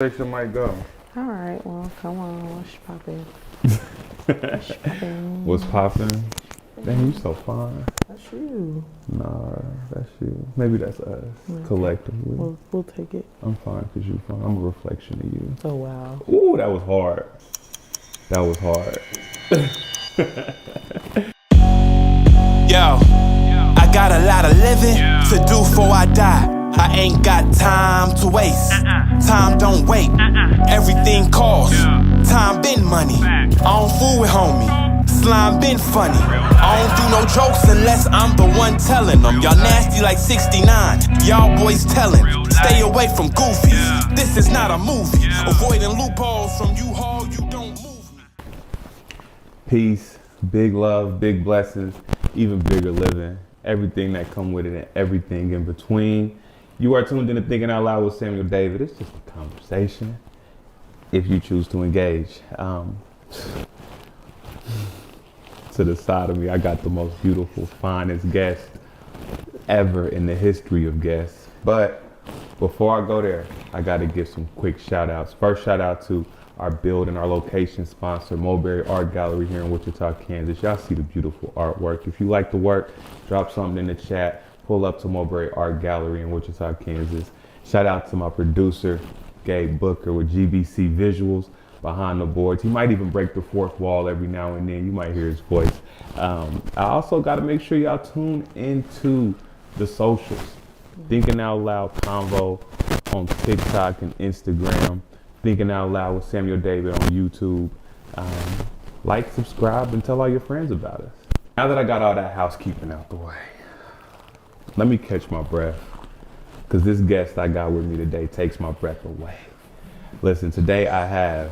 Conversation might go. All right, well, come on, what's poppin'? What's poppin'? Dang, you so fine. That's you. Nah, that's you. Maybe that's us, collectively. We'll take it. I'm fine because you fine. I'm a reflection of you. Oh, wow. Ooh, that was hard. That was hard. Yo, I got a lot of living to do before I die. I ain't got time to waste. Time don't wait. Everything costs. Time been money. I don't fool with homie. Slime been funny. I don't do no jokes unless I'm the one telling them. Y'all nasty like 69. Y'all boys telling. Stay away from goofies. This is not a movie. Avoiding loopholes from you haul, you don't move. Peace, big love, big blessings, even bigger living. Everything that come with it and everything in between. You are tuned in to Thinking Out Loud with Samuel David. It's just a conversation if you choose to engage. To the side of me, I got the most beautiful, finest guest ever in the history of guests. But before I go there, I got to give some quick shout outs. First shout out to our build and our location sponsor, Mulberry Art Gallery here in Wichita, Kansas. Y'all see the beautiful artwork. If you like the work, drop something in the chat. Pull up to Mulberry Art Gallery in Wichita, Kansas. Shout out to my producer, Gabe Booker with GBC Visuals behind the boards. He might even break the fourth wall every now and then. You might hear his voice. I also got to make sure y'all tune into the socials. Thinking Out Loud Convo on TikTok and Instagram. Thinking Out Loud with Samuel David on YouTube. Like, subscribe, and tell all your friends about us. Now that I got all that housekeeping out the way, let me catch my breath, because this guest I got with me today takes my breath away. Listen, today I have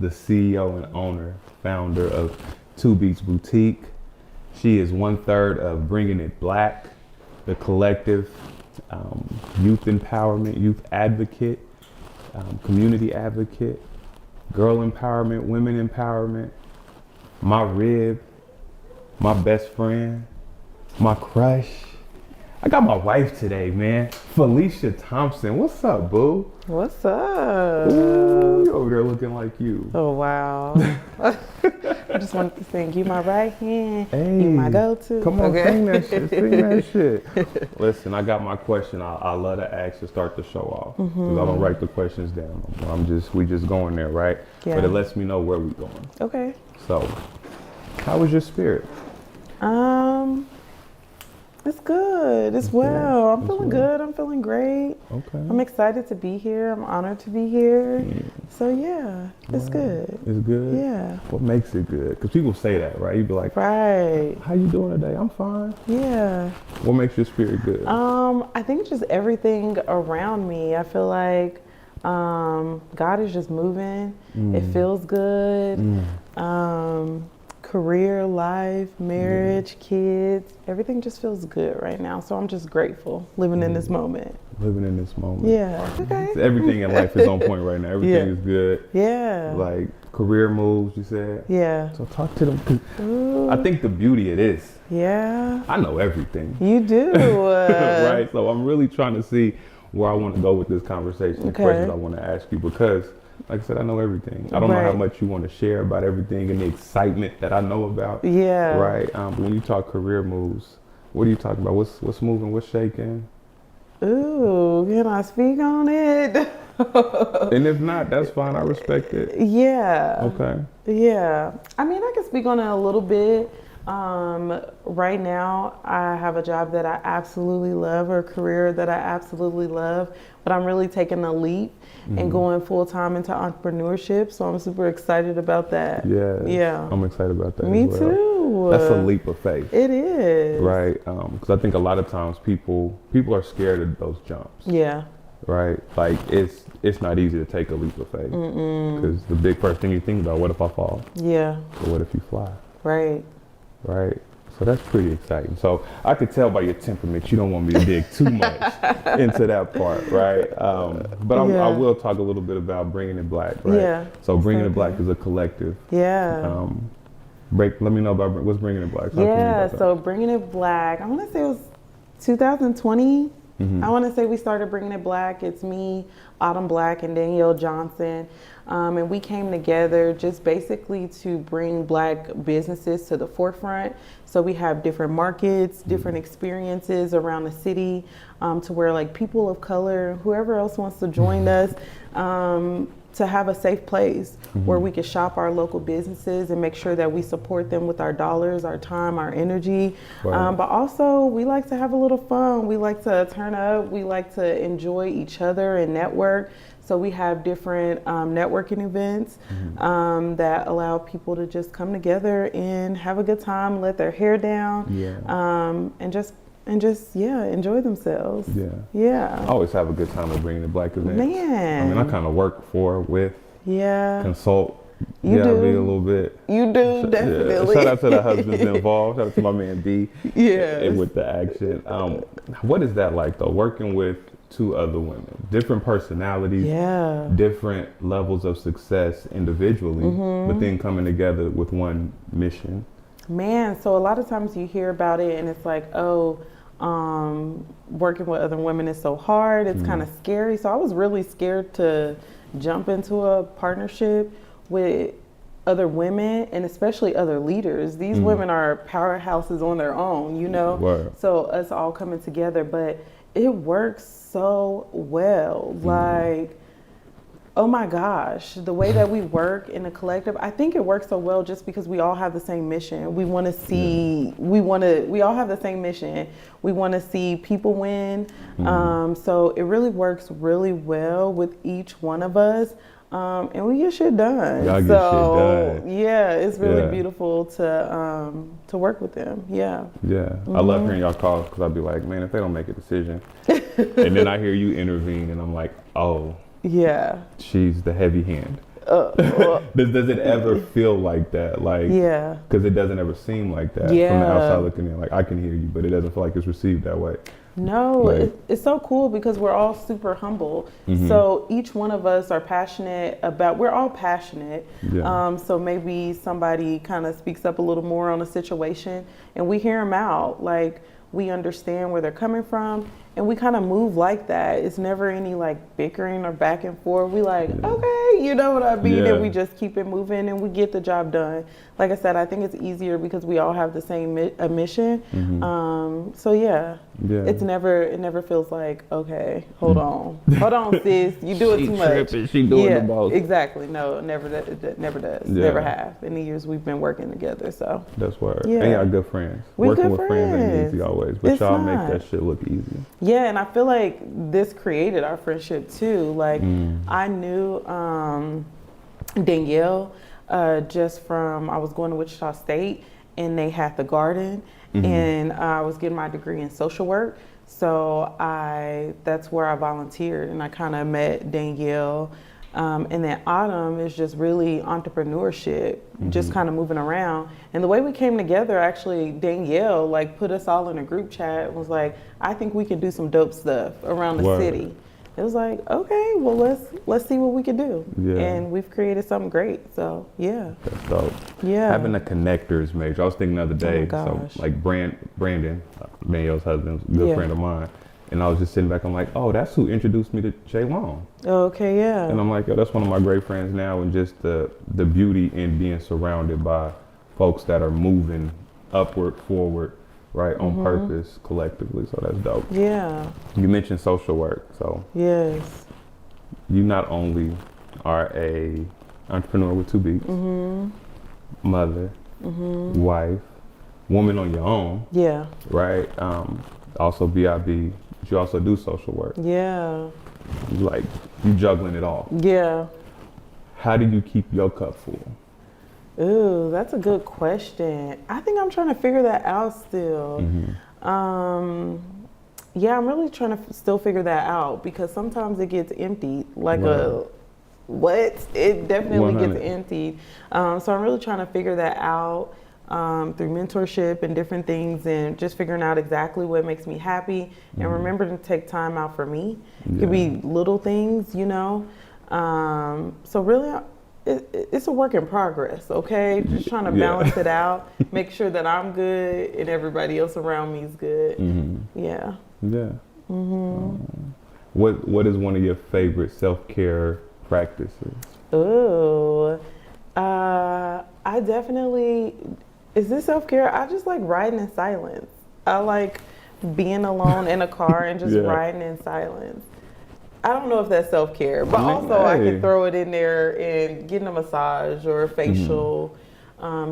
the CEO and owner, founder of Two Beats Boutique. She is 1/3 of Bringing It Black, the collective, youth empowerment, youth advocate, community advocate, girl empowerment, women empowerment, my rib, my best friend, my crush. I got my wife today, man. Phylicia Thompson. What's up, boo? What's up? Ooh, you over there looking like you. Oh, wow. I just wanted to sing, you my right hand, Hey, you my go-to. Come on, Okay. sing that shit. Sing that shit. Listen, I got my question. I love to ask to start the show off, because I don't write the questions down. We just going there, right? Yeah. But it lets me know where we going. Okay. So, how was your spirit? It's good. It's well. I'm feeling good. I'm feeling great. Okay. I'm excited to be here. I'm honored to be here. So yeah, it's good. It's good? Yeah. What makes it good? Because people say that, right? You'd be like, Right. how you doing today? I'm fine. Yeah. What makes your spirit good? I think just everything around me. I feel like God is just moving. It feels good. Career, life, marriage, kids, everything just feels good right now. So I'm just grateful living in this moment. Living in this moment. Yeah. Okay. Everything in life is on point right now. Everything is good. Yeah. Like career moves, you said. Yeah. So talk to them. 'Cause I think the beauty of this, Yeah. I know everything. You do. Right? So I'm really trying to see where I want to go with this conversation, the Okay. questions I want to ask you, because like I said, I know everything. I don't know how Right. much you want to share about everything and the excitement that I know about. Yeah. Right. But when you talk career moves, what are you talking about? What's moving? What's shaking? Ooh, can I speak on it? And if not, that's fine. I respect it. Yeah. Okay. Yeah. I mean, I can speak on it a little bit. Right now, I have a job that I absolutely love, or a career that I absolutely love, but I'm really taking a leap and going full time into entrepreneurship. So I'm super excited about that. Yeah. Yeah. I'm excited about that. Me as well. too. That's a leap of faith. It is. Right. Because I think a lot of times people are scared of those jumps. Yeah. Right. Like it's not easy to take a leap of faith. Because the big first thing you think about, what if I fall? Yeah. Or what if you fly? Right. Right. So that's pretty exciting. So I could tell by your temperament, you don't want me to dig too much into that part, right? But I will talk a little bit about Bringing It Black, right? Yeah. So Bringing It Black is a collective. Yeah. Let me know about what's Bringing It Black. Talk to me Yeah. about that. So Bringing It Black, I want to say it was 2020. I want to say we started Bringing It Black. It's me, Autumn Black, and Danielle Johnson. And we came together just basically to bring Black businesses to the forefront. So we have different markets, different experiences around the city, to where like people of color, whoever else wants to join us, to have a safe place where we can shop our local businesses and make sure that we support them with our dollars, our time, our energy. Right. But also we like to have a little fun. We like to turn up. We like to enjoy each other and network. So we have different networking events that allow people to just come together and have a good time, let their hair down, and just enjoy themselves. I always have a good time at Bringing It Black events. Man. I mean, I kind of work with, consult. You do. Be a little bit. You do, definitely. Shout out to the husbands involved. Shout out to my man B. And with the action. What is that like though? Working with two other women, different personalities, different levels of success individually, but then coming together with one mission. Man, so a lot of times you hear about it and it's like, oh, working with other women is so hard. It's kind of scary. So I was really scared to jump into a partnership with other women and especially other leaders. These women are powerhouses on their own, you know? Word. So us all coming together, but it works so well. Like, oh my gosh, the way that we work in a collective, I think it works so well just because we all have the same mission. We want to see, we all have the same mission. We want to see people win. So it really works really well with each one of us. And we get shit done. Y'all get shit done. Yeah, it's really beautiful to work with them. I love hearing y'all calls because I'll be like, man, if they don't make a decision, and then I hear you intervene, and I'm like, oh, she's the heavy hand. Does it ever feel like that? Like, because it doesn't ever seem like that from the outside looking in. Like, I can hear you, but it doesn't feel like it's received that way. No, like, it's so cool because we're all super humble. So each one of us are passionate about, we're all passionate. So maybe somebody kind of speaks up a little more on a situation and we hear them out. Like, we understand where they're coming from and we kind of move like that. It's never any like bickering or back and forth. We like, okay, you know what I mean? And we just keep it moving and we get the job done. Like I said, I think it's easier because we all have the same mission. So it never feels like, okay, hold on, sis, you do it too much. She doing the most. Exactly. No, never does. Never have in the years we've been working together. So that's word. And y'all good friends. Working with friends ain't easy always, but it's y'all not. make that shit look easy. Yeah, and I feel like this created our friendship too. Like I knew Danielle just from, I was going to Wichita State and they had the garden and I was getting my degree in social work. So that's where I volunteered and I kind of met Danielle. And then Autumn is just really entrepreneurship, just kind of moving around. And the way we came together, actually, Danielle like put us all in a group chat and was like, I think we can do some dope stuff around the city. It was like, okay, well, let's see what we can do. And we've created something great. So, That's dope. Having a connectors major. I was thinking the other day, so like Brandon, Danielle's husband, good friend of mine. And I was just sitting back, I'm like, oh, that's who introduced me to Jay Long. Okay, And I'm like, yo, that's one of my great friends now, and just the beauty in being surrounded by folks that are moving upward, forward, right, on purpose, collectively. So that's dope. You mentioned social work, so you not only are a entrepreneur with two beats, mother, wife, woman on your own, right? Also BIB. You also do social work. You juggling it all. How do you keep your cup full? Ooh, that's a good question. I think I'm trying to figure that out still. I'm really trying to still figure that out because sometimes it gets emptied. Like it definitely 100. gets emptied. So I'm really trying to figure that out. Through mentorship and different things and just figuring out exactly what makes me happy and remember to take time out for me. It could be little things, you know. So really, it's a work in progress, okay? Just trying to balance it out, make sure that I'm good and everybody else around me is good. What is one of your favorite self-care practices? Ooh, I definitely, is this self-care? I just like riding in silence. I like being alone in a car and just Yeah. riding in silence. I don't know if that's self-care, but I mean, also I hey. can throw it in there and getting a massage or a facial,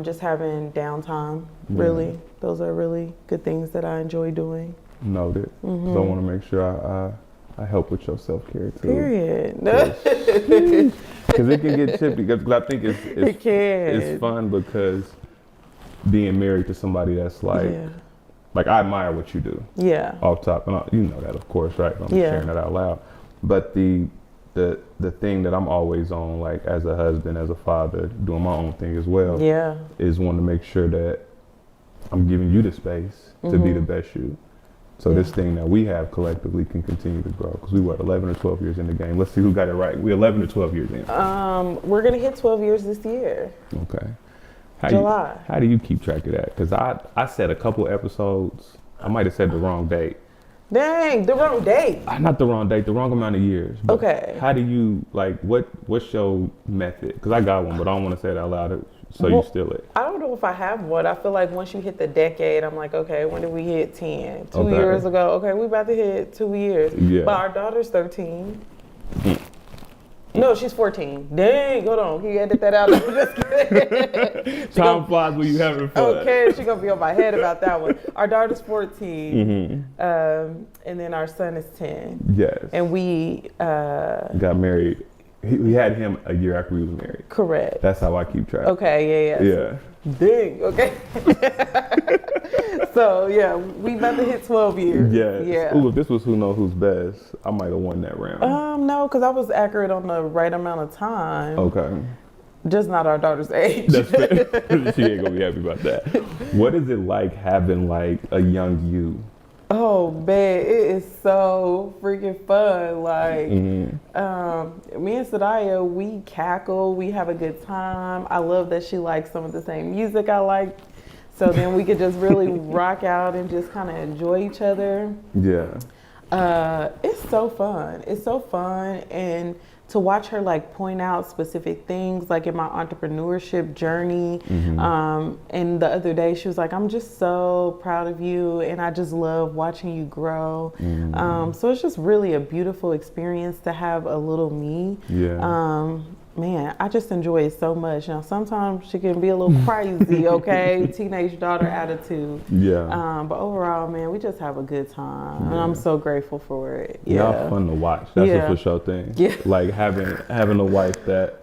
just having downtime. Really, those are really good things that I enjoy doing. Noted. So I want to make sure I help with your self-care too. Period. Because it can get chippy. Because I think It can. it's fun because being married to somebody that's like, Yeah. like I admire what you do. Yeah. Off top, and you know that, of course, right? I'm Yeah. sharing that out loud. But the thing that I'm always on, like as a husband, as a father, doing my own thing as well, Yeah. is wanting to make sure that I'm giving you the space to be the best you. So this thing that we have collectively can continue to grow. Because we 11 or 12 years in the game. Let's see who got it right. We're 11 or 12 years in. We're gonna hit 12 years this year. Okay. July. How do you keep track of that? Because I said a couple episodes. I might have said the wrong date. Dang, the wrong date. Not the wrong date, the wrong amount of years. But Okay. how do you, like, what's your method? Because I got one, but I don't want to say it out loud so Well, you steal it. I don't know if I have one. I feel like once you hit the decade, I'm like, okay, when did we hit 10? 2 Okay. years ago. Okay, we about to hit 2 years. Yeah. But our daughter's 13. No, she's 14. Dang, hold on. Can you edit that out? I'm just kidding. Time flies when you having fun. Okay, she's going to be on my head about that one. Our daughter's 14. And then our son is 10. Yes. And we, got married. We had him a year after we was married. correct. That's how I keep track. Okay, yeah. Yeah. Dang, okay. So, yeah, we about to hit 12 years. Yes. Yeah. Ooh, if this was Who Know Who's Best, I might have won that round. No, because I was accurate on the right amount of time. Okay. Just not our daughter's age. That's fair. She ain't gonna be happy about that. What is it like having like a young you? Oh man, it is so freaking fun. Like, me and Sadaya, we cackle, we have a good time. I love that she likes some of the same music I like. So then we could just really rock out and just kind of enjoy each other. Yeah. It's so fun. It's so fun. And to watch her like point out specific things like in my entrepreneurship journey. And the other day she was like, I'm just so proud of you and I just love watching you grow. So it's just really a beautiful experience to have a little me. Yeah. Man, I just enjoy it so much. Now, sometimes she can be a little crazy, okay? Teenage daughter attitude. Yeah. But overall, man, we just have a good time. And I'm so grateful for it. Y'all fun to watch. That's a for sure thing. Yeah. Like having a wife that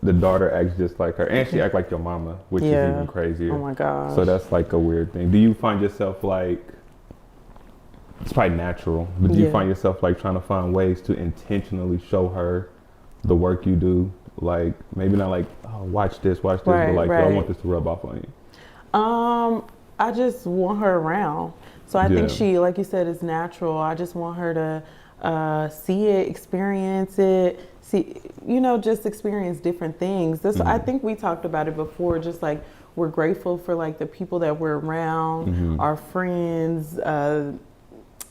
the daughter acts just like her. And she act like your mama, which is even crazier. Oh my gosh. So that's like a weird thing. Do you find yourself like, it's probably natural, but do you find yourself like trying to find ways to intentionally show her the work you do? Like maybe not like, oh, watch this, but like, I want this to rub off on you. I just want her around. So I think she, like you said, is natural. I just want her to see it, experience it, just experience different things. I think we talked about it before, just like we're grateful for like the people that we're around, our friends,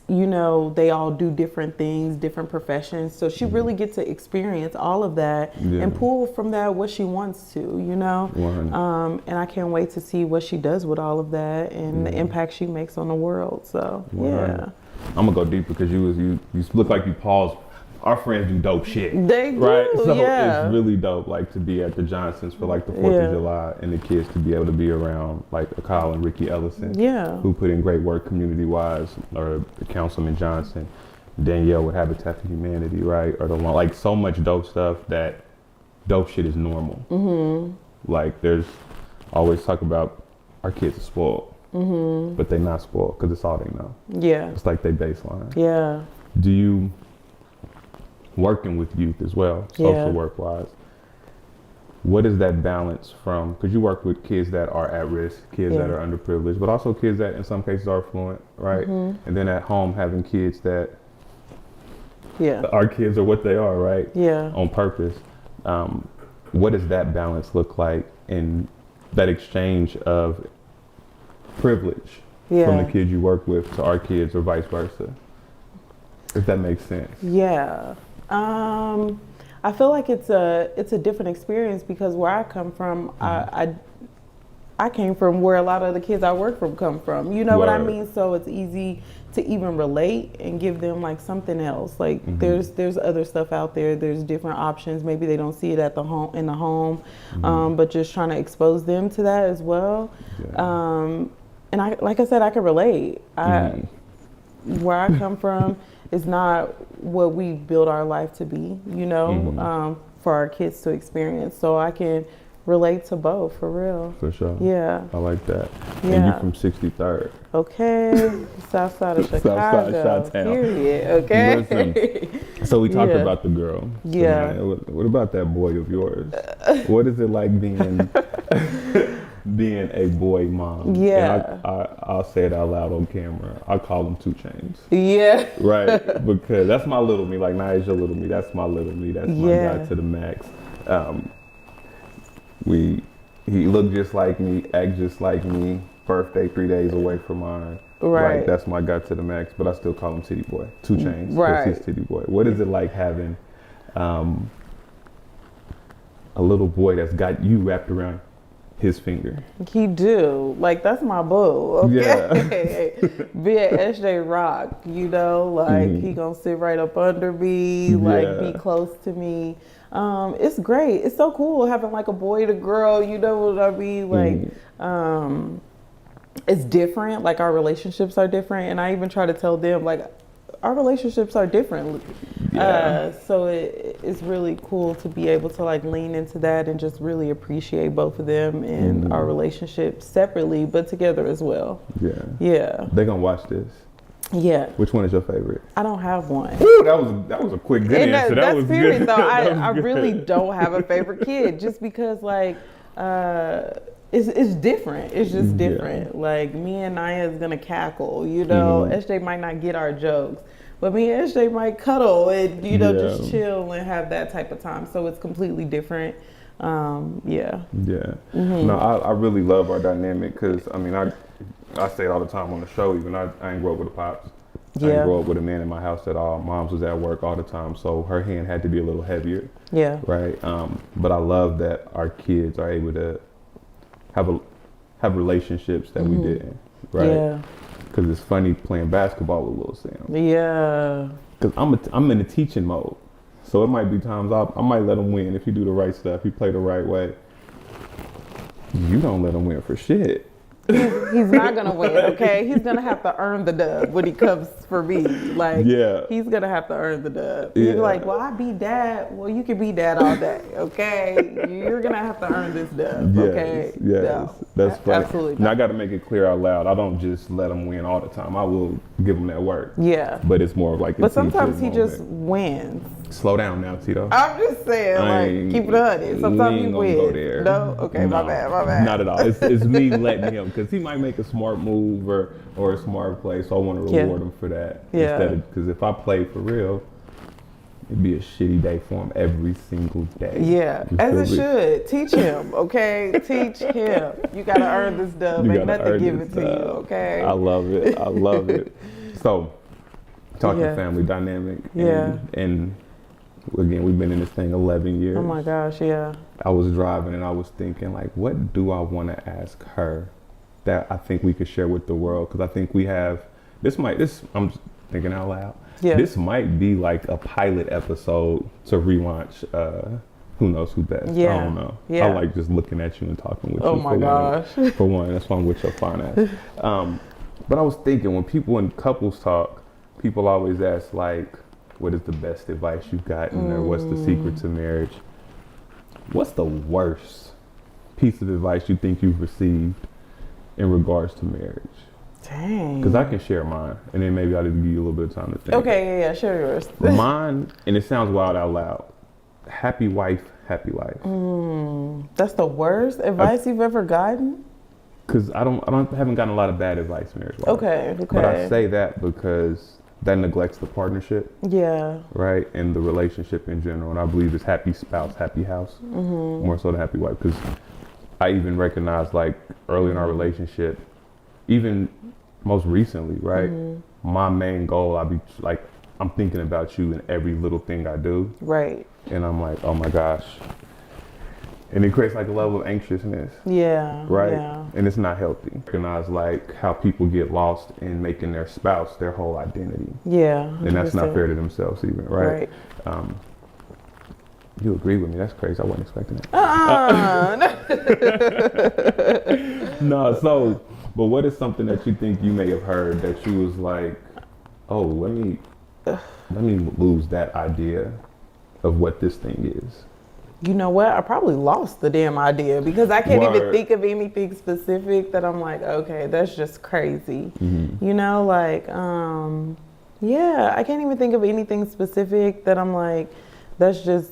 they all do different things, different professions. So she really gets to experience all of that and pull from that what she wants to, and I can't wait to see what she does with all of that and the impact she makes on the world. So, yeah. I'm gonna go deeper because you look like you paused. Our friends do dope shit. They do, right? So it's really dope, like to be at the Johnsons for like the 4th of July and the kids to be able to be around like Kyle and Ricky Ellison, who put in great work community-wise, or Councilman Johnson, Danielle with Habitat for Humanity, right? Or like so much dope stuff that dope shit is normal. Like there's always talk about our kids are spoiled, but they're not spoiled because it's all they know. Yeah, it's like they baseline. Yeah. Do you? Working with youth as well, social work wise, what is that balance from, because you work with kids that are at risk, kids that are underprivileged, but also kids that in some cases are affluent, right? And then at home having kids that are kids or what they are, right? On purpose. What does that balance look like in that exchange of privilege from the kids you work with to our kids or vice versa? if that makes sense. Yeah. I feel like it's a different experience because where I come from, I came from where a lot of the kids I work from come from. You know what I mean? So it's easy to even relate and give them like something else. Like there's other stuff out there. There's different options. Maybe they don't see it at the home, but just trying to expose them to that as well. Yeah. And like I said, I can relate. Where I come from is not what we build our life to be, you know, for our kids to experience. So I can relate to both, for real. For sure. Yeah. I like that. Yeah. And you from 63rd. Okay. South side of Chicago. South side, Chi-town. Period. Okay. Listen, so we talked about the girl. Yeah. So, what about that boy of yours? What is it like being being a boy mom? Yeah. And I'll say it out loud on camera. I call him 2 Chainz. Yeah. Right. Because that's my little me. Like, Naya's your little me. That's my little me. That's my guy to the max. He looked just like me, act just like me, birthday 3 days away from mine. Right. Like, that's my guy to the max, but I still call him Titty Boy. 2 Chainz. Right. He's Titty Boy. What is it like having a little boy that's got you wrapped around his finger? He do. Like, that's my boo. Okay. Yeah. Be at SJ Rock, you know, like he gonna sit right up under me, like be close to me. It's great. It's so cool having like a boy to girl, you know what I mean? Like, it's different. Like, our relationships are different. And I even try to tell them, like, our relationships are different. So it's really cool to be able to like lean into that and just really appreciate both of them and our relationship separately, but together as well. Yeah. Yeah. They're gonna watch this. Yeah. Which one is your favorite? I don't have one. Ooh, that was a quick good answer. That's was serious good. though. I really don't have a favorite kid just because like it's different. It's just different. Like, me and Naya is gonna cackle, you know. SJ might not get our jokes, but me and SJ might cuddle and, you know, just chill and have that type of time. So it's completely different. Yeah. No, I really love our dynamic because, I mean, I say it all the time on the show. Even I ain't grow up with a pops. I didn't grow up with a man in my house at all. Mom's was at work all the time, so her hand had to be a little heavier. Yeah. Right. But I love that our kids are able to have relationships that we didn't. Right. Yeah. Because it's funny playing basketball with Lil Sam. Yeah. Because I'm in a teaching mode, so it might be times I might let him win if he do the right stuff. He play the right way. You don't let him win for shit. He's not gonna win, okay? He's gonna have to earn the dub when he comes for me. Like, he's gonna have to earn the dub. He's like, well, I beat dad. Well, you can beat dad all day, okay? You're gonna have to earn this dub, okay? Yes, no, that's funny. Absolutely. Now I got to make it clear out loud. I don't just let him win all the time. I will give him that work. Yeah. But it's more of like. But sometimes he just wins. Slow down now, Tito. I'm just saying, like, keep it 100. Sometimes you win. Go there. No, okay, my bad. Not at all. It's me letting him, because he might make a smart move or a smart play, so I want to reward him for that. Yeah. Because if I play for real, it'd be a shitty day for him every single day. Yeah, as it should. Teach him, okay? Teach him. You gotta earn this dub. Ain't nothing give it to you, okay? I love it. I love it. So, talking family dynamic. And again, we've been in this thing 11 years. Oh my gosh, yeah. I was driving and I was thinking, like, what do I want to ask her that I think we could share with the world? Because I think we have, I'm just thinking out loud. Yeah. This might be like a pilot episode to relaunch Who Knows Who Best. Yeah. I don't know. Yeah. I like just looking at you and talking with you. Oh my gosh. For one, that's why I'm with your fine ass. But I was thinking, when people in couples talk, people always ask, like, what is the best advice you've gotten, or what's the secret to marriage? What's the worst piece of advice you think you've received in regards to marriage? Dang. Because I can share mine, and then maybe I'll just give you a little bit of time to think. Okay, yeah, share yours. Mine, and it sounds wild out loud, happy wife, happy life. That's the worst advice you've ever gotten? Because I haven't gotten a lot of bad advice marriage-wise. Okay. But I say that because that neglects the partnership. Yeah. Right? And the relationship in general. And I believe it's happy spouse, happy house. More so than happy wife. Because I even recognize, like, early in our relationship, even most recently, right? My main goal, I'd be like, I'm thinking about you in every little thing I do. Right. And I'm like, oh my gosh. And it creates like a level of anxiousness. Yeah. Right? Yeah. And it's not healthy. Recognize like how people get lost in making their spouse their whole identity. Yeah. 100%. And that's not fair to themselves even, right? Right. You agree with me. That's crazy. I wasn't expecting that. No, so, but what is something that you think you may have heard that you was like, oh, let me lose that idea of what this thing is? You know what? I probably lost the damn idea because I can't even Word. think of anything specific that I'm like, okay, that's just crazy. Mm-hmm. You know, like, yeah, I can't even think of anything specific that I'm like, that's just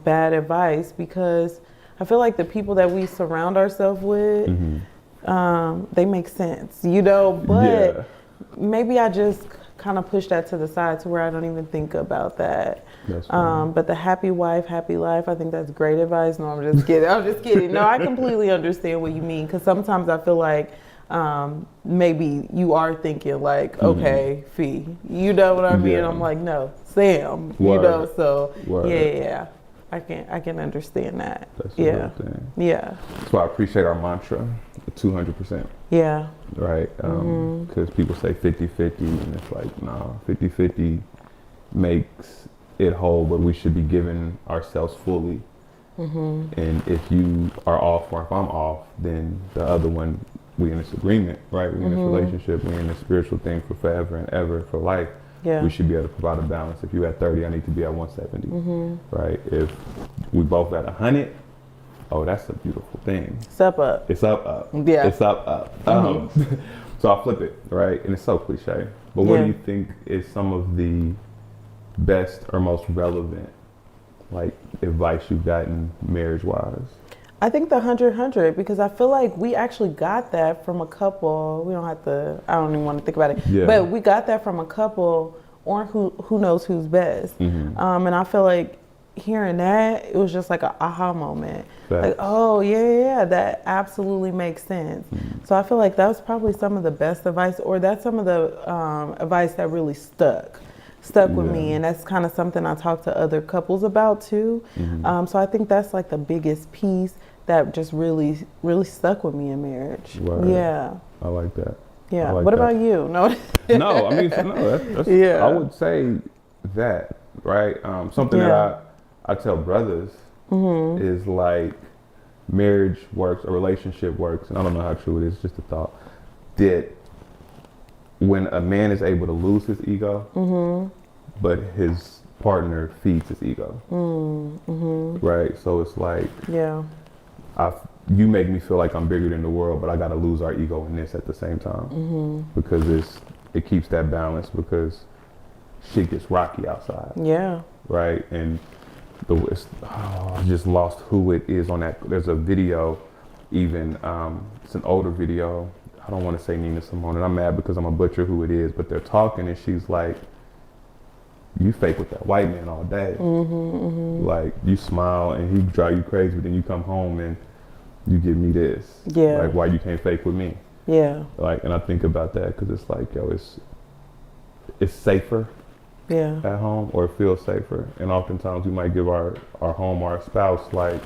bad advice, because I feel like the people that we surround ourselves with, they make sense, you know, but maybe I just kind of push that to the side to where I don't even think about that. But the happy wife, happy life, I think that's great advice. No, I'm just kidding. I'm just kidding. No, I completely understand what you mean, because sometimes I feel like maybe you are thinking like, okay, Fee, you know what I mean? Yeah. I'm like, no, Sam, you Word. know, so Word. yeah. I can understand that. That's the real thing. Yeah. That's why I appreciate our mantra, 200%. Yeah. Right? Because people say 50-50, and it's like, nah, 50-50 makes it whole, but we should be giving ourselves fully. And if you are off or if I'm off, then the other one, we in this agreement, right? We in this relationship, we in this spiritual thing for forever and ever, for life. Yeah. We should be able to provide a balance. If you're at 30, I need to be at 170, right? If we both at 100, oh, that's a beautiful thing. It's up. It's up. Yeah. It's up. So I'll flip it, right? And it's so cliche. But what do you think is some of the best or most relevant, like, advice you've gotten marriage-wise? I think the 100-100, because I feel like we actually got that from a couple. We don't have to, I don't even want to think about it. Yeah. But we got that from a couple on Who Knows Who's Best. And I feel like hearing that, it was just like an aha moment. Facts. Like, oh, yeah, that absolutely makes sense. So I feel like that was probably some of the best advice, or that's some of the advice that really stuck with me, and that's kind of something I talk to other couples about too. So I think that's like the biggest piece that just really stuck with me in marriage. Right. Yeah. I like that. Yeah. I like what that. about you? No. No, I mean, no, that's Yeah. I would say that, right? Something that I tell brothers is like, marriage works, a relationship works, and I don't know how true it is, just a thought, that when a man is able to lose his ego, but his partner feeds his ego, right? So it's like, you make me feel like I'm bigger than the world, but I got to lose our ego in this at the same time, because it keeps that balance, because shit gets rocky outside. Yeah. Right? And I just lost who it is on that. There's a video, even, it's an older video. I don't want to say Nina Simone, and I'm mad because I'm a butcher who it is, but they're talking and she's like, you fake with that white man all day. Like, you smile and he drive you crazy, but then you come home and you give me this. Yeah. Like, why you can't fake with me? Yeah. Like, and I think about that because it's like, yo, it's safer at home, or it feels safer. And oftentimes we might give our home, our spouse, like,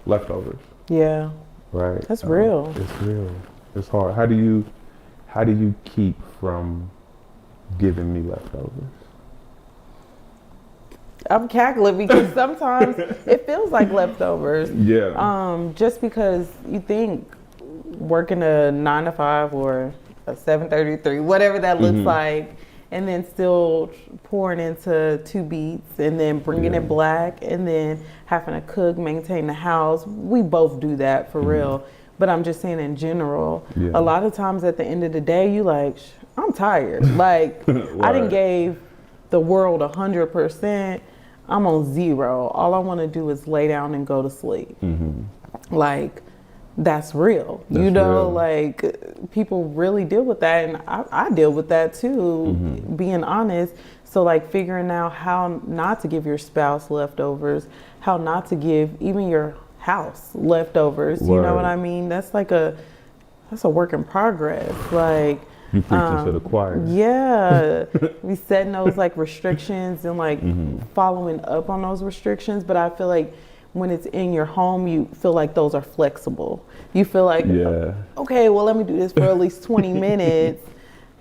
leftovers. Yeah. Right? That's real. It's real. It's hard. How do you keep from giving me leftovers? I'm cackling because sometimes it feels like leftovers. Yeah. Just because you think working a 9 to 5 or a 7:33, whatever that looks like, and then still pouring into 2 beats and then bringing it black and then having to cook, maintain the house. We both do that for real. But I'm just saying in general, a lot of times at the end of the day, you like, I'm tired. Like, I done gave the world 100%. I'm on 0. All I want to do is lay down and go to sleep. Like, that's real. That's you know, real. like, people really deal with that. And I deal with that too, being honest. So, like, figuring out how not to give your spouse leftovers, how not to give even your house leftovers. You know what I mean? That's like that's a work in progress. Like, You preaching to the choir. Yeah, we setting those like restrictions and like following up on those restrictions. But I feel like when it's in your home, you feel like those are flexible. You feel like, okay, well, let me do this for at least 20 minutes.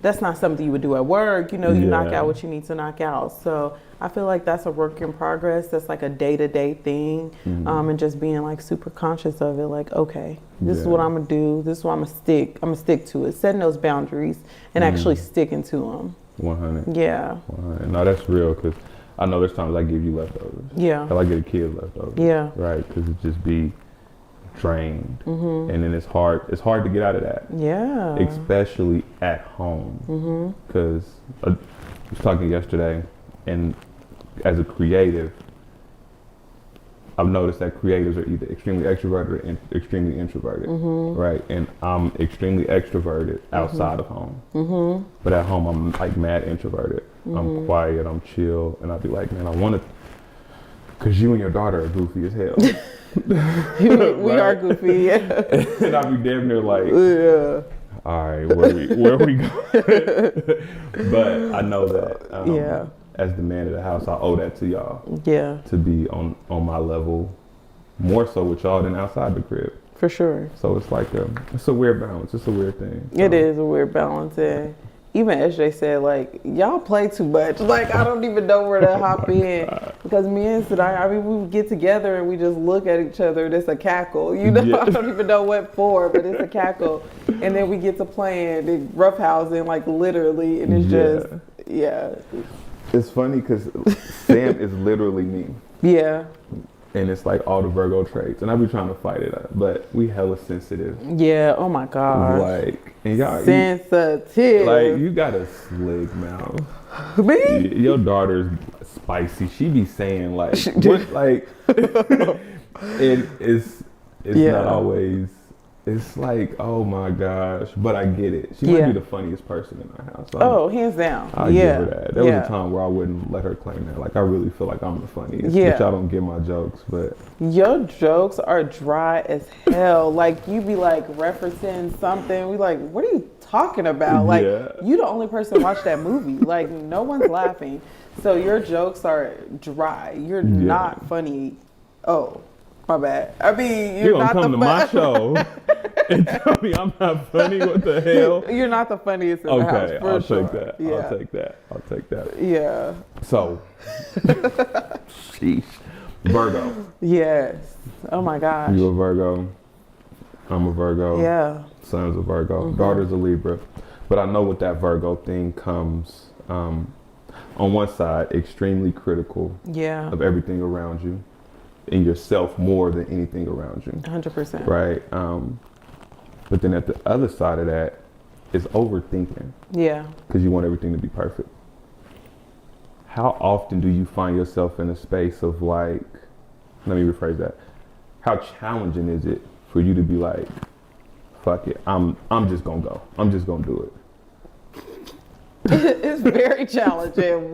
That's not something you would do at work. You know, you knock out what you need to knock out. So I feel like that's a work in progress. That's like a day-to-day thing. And just being like super conscious of it. Like, okay, this is what I'm going to do. This is what I'm going to stick. I'm going to stick to it. Setting those boundaries and actually sticking to them. 100. Yeah. 100. No, that's real, because I know there's times I give you leftovers. Yeah. I get a kid leftovers. Yeah. Right, because it just be drained. And then it's hard to get out of that. Yeah. Especially at home. Because I was talking yesterday, and as a creative, I've noticed that creatives are either extremely extroverted or extremely introverted, right? And I'm extremely extroverted outside of home, but at home I'm like mad introverted. I'm quiet, I'm chill, and I'll be like, man, I want to, because you and your daughter are goofy as hell. We are goofy, yeah. And I'll be damn near like, all right, where we go? But I know that. As the man of the house, I owe that to y'all. Yeah. To be on my level, more so with y'all than outside the crib. For sure. So it's like it's a weird balance. It's a weird thing. It is a weird balance, and even SJ said, like, y'all play too much. Like, I don't even know where to hop in. God. Because me and Sadai, I mean, we would get together and we just look at each other and it's a cackle. You know, I don't even know what for, but it's a cackle. And then we get to playing and roughhousing, like, literally, and it's just, It's funny because Sam is literally me. Yeah. And it's like all the Virgo traits. And I be trying to fight it up, but we hella sensitive. Yeah, oh my God. Like, and y'all, sensitive. Like, you got a slick mouth. Me? Your daughter's spicy. She be saying like, what, like, it's not always. It's like, oh my gosh, but I get it. She might be the funniest person in our house. So hands down. I'll give her that. There was a time where I wouldn't let her claim that. Like, I really feel like I'm the funniest. Yeah. But y'all don't get my jokes, but. Your jokes are dry as hell. Like, you be like referencing something. We like, what are you talking about? Like, you the only person watch that movie. Like, no one's laughing. So your jokes are dry. You're not funny. Oh. My bad. I mean, you're not come to my show and tell me I'm not funny. What the hell? You're not the funniest in the house. Okay, I'll take that. Yeah. I'll take that. Yeah. So, sheesh. Virgo. Yes. Oh my gosh. You a Virgo. I'm a Virgo. Yeah. Son's a Virgo. Daughter's a Libra. But I know with that Virgo thing comes, on one side, extremely critical of everything around you. And yourself more than anything around you. 100%. Right? But then at the other side of that is overthinking. Yeah. Because you want everything to be perfect. How often do you find yourself in a space of like, let me rephrase that. How challenging is it for you to be like, fuck it, I'm just gonna go. I'm just gonna do it. It's very challenging.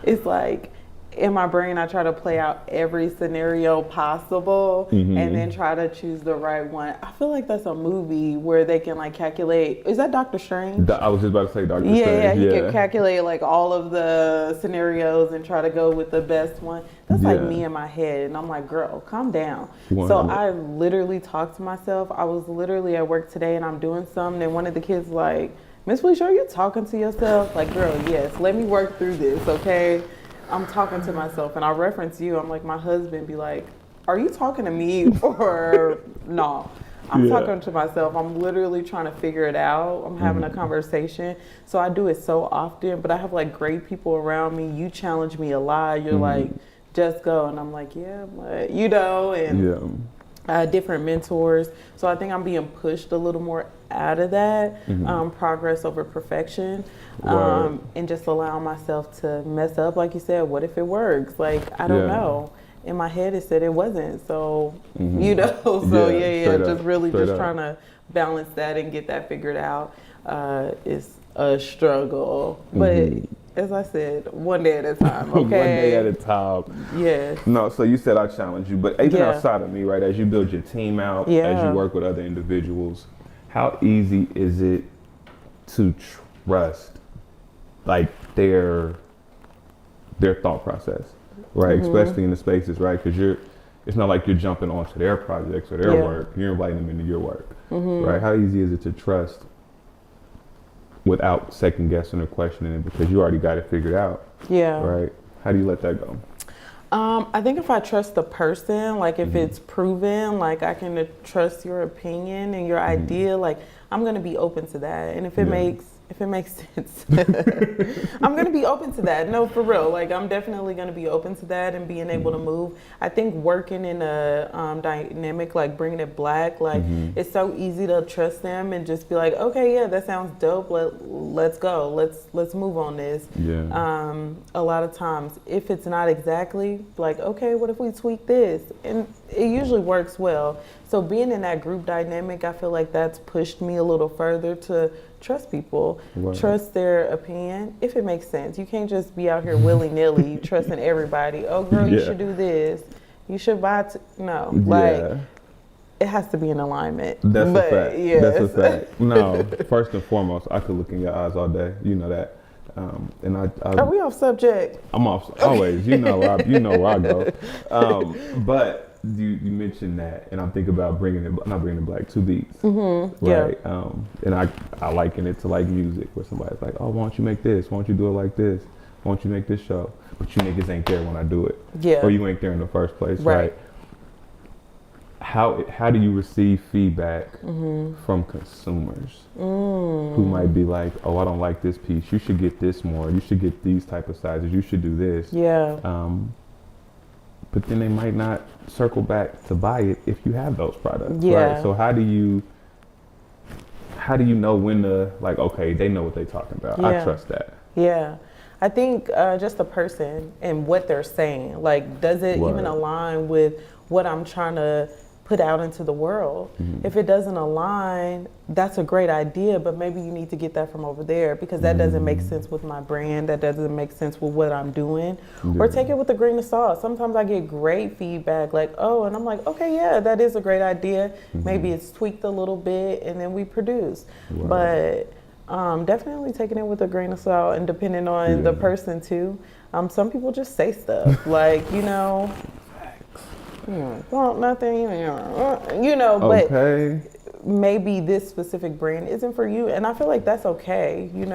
It's like, in my brain, I try to play out every scenario possible and then try to choose the right one. I feel like that's a movie where they can like calculate. Is that Doctor Strange? I was just about to say Doctor Strange. Yeah, he can calculate like all of the scenarios and try to go with the best one. That's like me in my head. And I'm like, girl, calm down. So I literally talk to myself. I was literally at work today and I'm doing something and one of the kids like, Miss Phylicia, are you talking to yourself? Like, girl, yes, let me work through this, okay? I'm talking to myself and I reference you. I'm like, my husband be like, are you talking to me or no? I'm talking to myself. I'm literally trying to figure it out. I'm having a conversation. So I do it so often, but I have like great people around me. You challenge me a lot. You're like, just go. And I'm like, yeah, but you know, and different mentors. So I think I'm being pushed a little more out of that, progress over perfection, and just allowing myself to mess up. Like you said, what if it works? Like, I don't know. In my head, it said it wasn't. So, you know, so just really just trying to balance that and get that figured out is a struggle. But as I said, one day at a time, okay? One day at a time. Yes. No, so you said I challenge you, but even outside of me, right, as you build your team out, as you work with other individuals, how easy is it to trust like their thought process, right? Especially in the spaces, right? Because it's not like you're jumping onto their projects or their work. You're inviting them into your work, right? How easy is it to trust without second guessing or questioning it because you already got it figured out? Yeah. Right. How do you let that go? I think if I trust the person, like if it's proven, like I can trust your opinion and your idea, like I'm gonna be open to that. And if it makes sense, I'm gonna be open to that. No, for real. Like I'm definitely gonna be open to that and being able to move. I think working in a dynamic, like bringing it black, like it's so easy to trust them and just be like, okay, yeah, that sounds dope. Let's go. Let's move on this. Yeah. A lot of times, if it's not exactly like, okay, what if we tweak this? And it usually works well. So being in that group dynamic, I feel like that's pushed me a little further to trust people, trust their opinion, if it makes sense. You can't just be out here willy-nilly trusting everybody. Oh, girl, you should do this. You should buy. No, like it has to be in alignment. That's a fact. Yes. That's a fact. No, first and foremost, I could look in your eyes all day. You know that. And I are we off subject? I'm off always. You know where I go. But you mentioned that, and I'm thinking about not bringing it black, two beats, right? And I liken it to like music, where somebody's like, oh, why don't you make this? Why don't you do it like this? Why don't you make this show? But you niggas ain't there when I do it, or you ain't there in the first place, right? How do you receive feedback from consumers who might be like, oh, I don't like this piece. You should get this more. You should get these type of sizes. You should do this. But then they might not circle back to buy it if you have those products. Right? So how do you know when to, like, okay, they know what they're talking about. I trust that. Yeah. I think just the person and what they're saying, like, does it even align with what I'm trying to put out into the world? If it doesn't align, that's a great idea, but maybe you need to get that from over there because that doesn't make sense with my brand. That doesn't make sense with what I'm doing. Or take it with a grain of salt. Sometimes I get great feedback like, oh, and I'm like, okay, yeah, that is a great idea. Maybe it's tweaked a little bit and then we produce. But definitely taking it with a grain of salt and depending on the person too. Some people just say stuff like, well, nothing, but maybe this specific brand isn't for you. And I feel like that's okay. We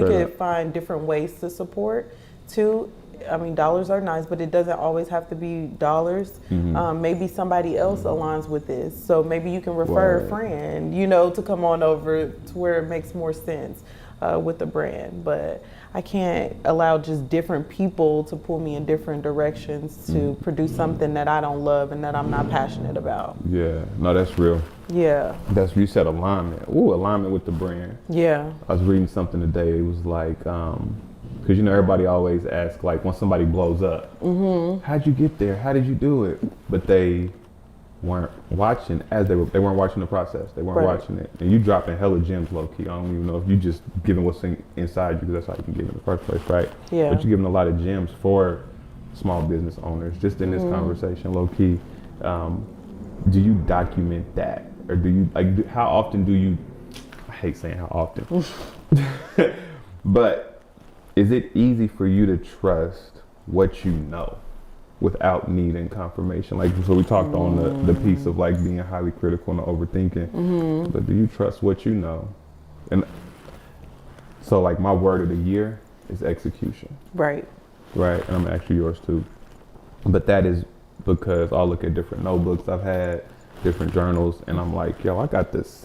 could find different ways to support too. I mean, dollars are nice, but it doesn't always have to be dollars. Maybe somebody else aligns with this. So maybe you can refer a friend, to come on over to where it makes more sense with the brand. But I can't allow just different people to pull me in different directions to produce something that I don't love and that I'm not passionate about. Yeah, no, that's real. Yeah. You said alignment. Ooh, alignment with the brand. Yeah. I was reading something today. It was like, because everybody always asks, like, when somebody blows up, how'd you get there? How did you do it? But they weren't watching they weren't watching the process. They weren't watching it. And you dropping hella gems low key. I don't even know if you just giving what's inside you, because that's how you can give in the first place, right? Yeah. But you're giving a lot of gems for small business owners just in this conversation, low key. Do you document that? Or do you, how often do you, I hate saying how often, but is it easy for you to trust what you know without needing confirmation? Like, so we talked on the piece of like being highly critical and overthinking, but do you trust what you know? And so like my word of the year is execution. Right. And I'm actually yours too. But that is because I'll look at different notebooks I've had, different journals, and I'm like, yo, I got that's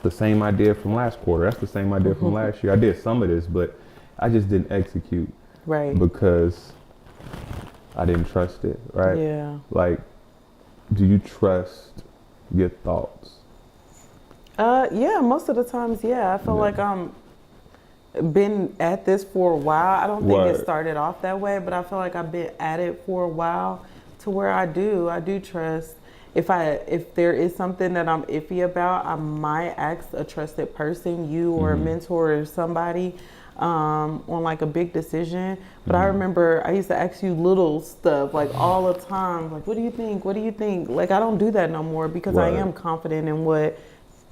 the same idea from last quarter. That's the same idea from last year. I did some of this, but I just didn't execute. Because I didn't trust it, right? Yeah. Like, do you trust your thoughts? Yeah, most of the times, yeah. I feel like I'm been at this for a while. I don't think it started off that way, but I feel like I've been at it for a while to where I do trust. If there is something that I'm iffy about, I might ask a trusted person, you or a mentor or somebody, on like a big decision. But I remember I used to ask you little stuff like all the time, like, what do you think? What do you think? Like, I don't do that no more because I am confident in what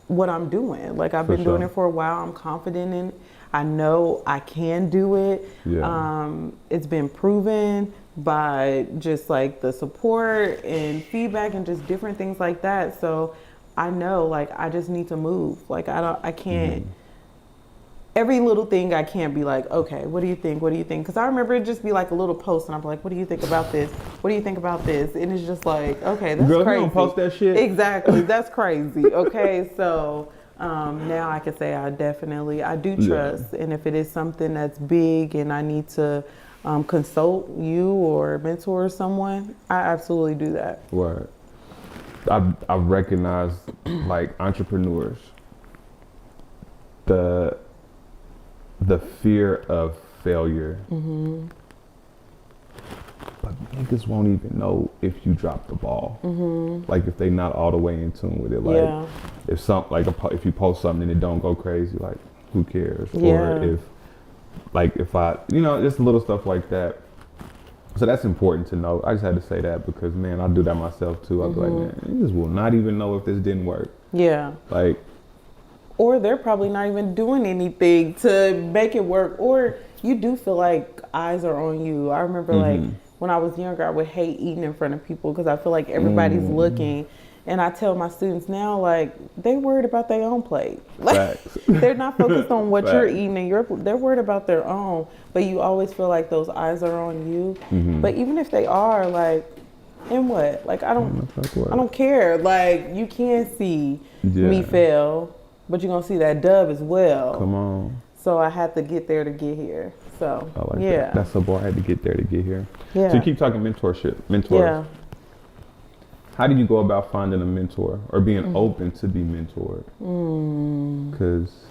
what I'm doing. Like I've been sure. doing it for a while. I'm confident in it. I know I can do it. Yeah. It's been proven by just like the support and feedback and just different things like that. So I know like I just need to move. Like I can't, every little thing I can't be like, okay, what do you think? What do you think? Because I remember it just be like a little post and I'm like, what do you think about this? What do you think about this? And it's just like, okay, that's Girl, crazy. you don't post that shit. Exactly. That's crazy. Okay. So now I can say I do trust. And if it is something that's big and I need to consult you or mentor someone, I absolutely do that. Right. I recognize like entrepreneurs, the fear of failure. But niggas won't even know if you drop the ball. Like if they not all the way in tune with it. Like if you post something and it don't go crazy, like who cares? Or if I, just little stuff like that. So that's important to know. I just had to say that because, man, I do that myself too. I'll be like, man, niggas will not even know if this didn't work. Yeah. Like, or they're probably not even doing anything to make it work. Or you do feel like eyes are on you. I remember like when I was younger, I would hate eating in front of people because I feel like everybody's looking. And I tell my students now, like, they worried about their own plate. Like, they're not focused on what you're eating and they're worried about their own. But you always feel like those eyes are on you. But even if they are, like, and what? Like, I don't care. Like, you can see me fail, but you're going to see that dub as well. Come on. So I had to get there to get here. So, I like that. That's so boy, I had to get there to get here. Yeah. So you keep talking mentors. Yeah. How do you go about finding a mentor or being open to be mentored? Because,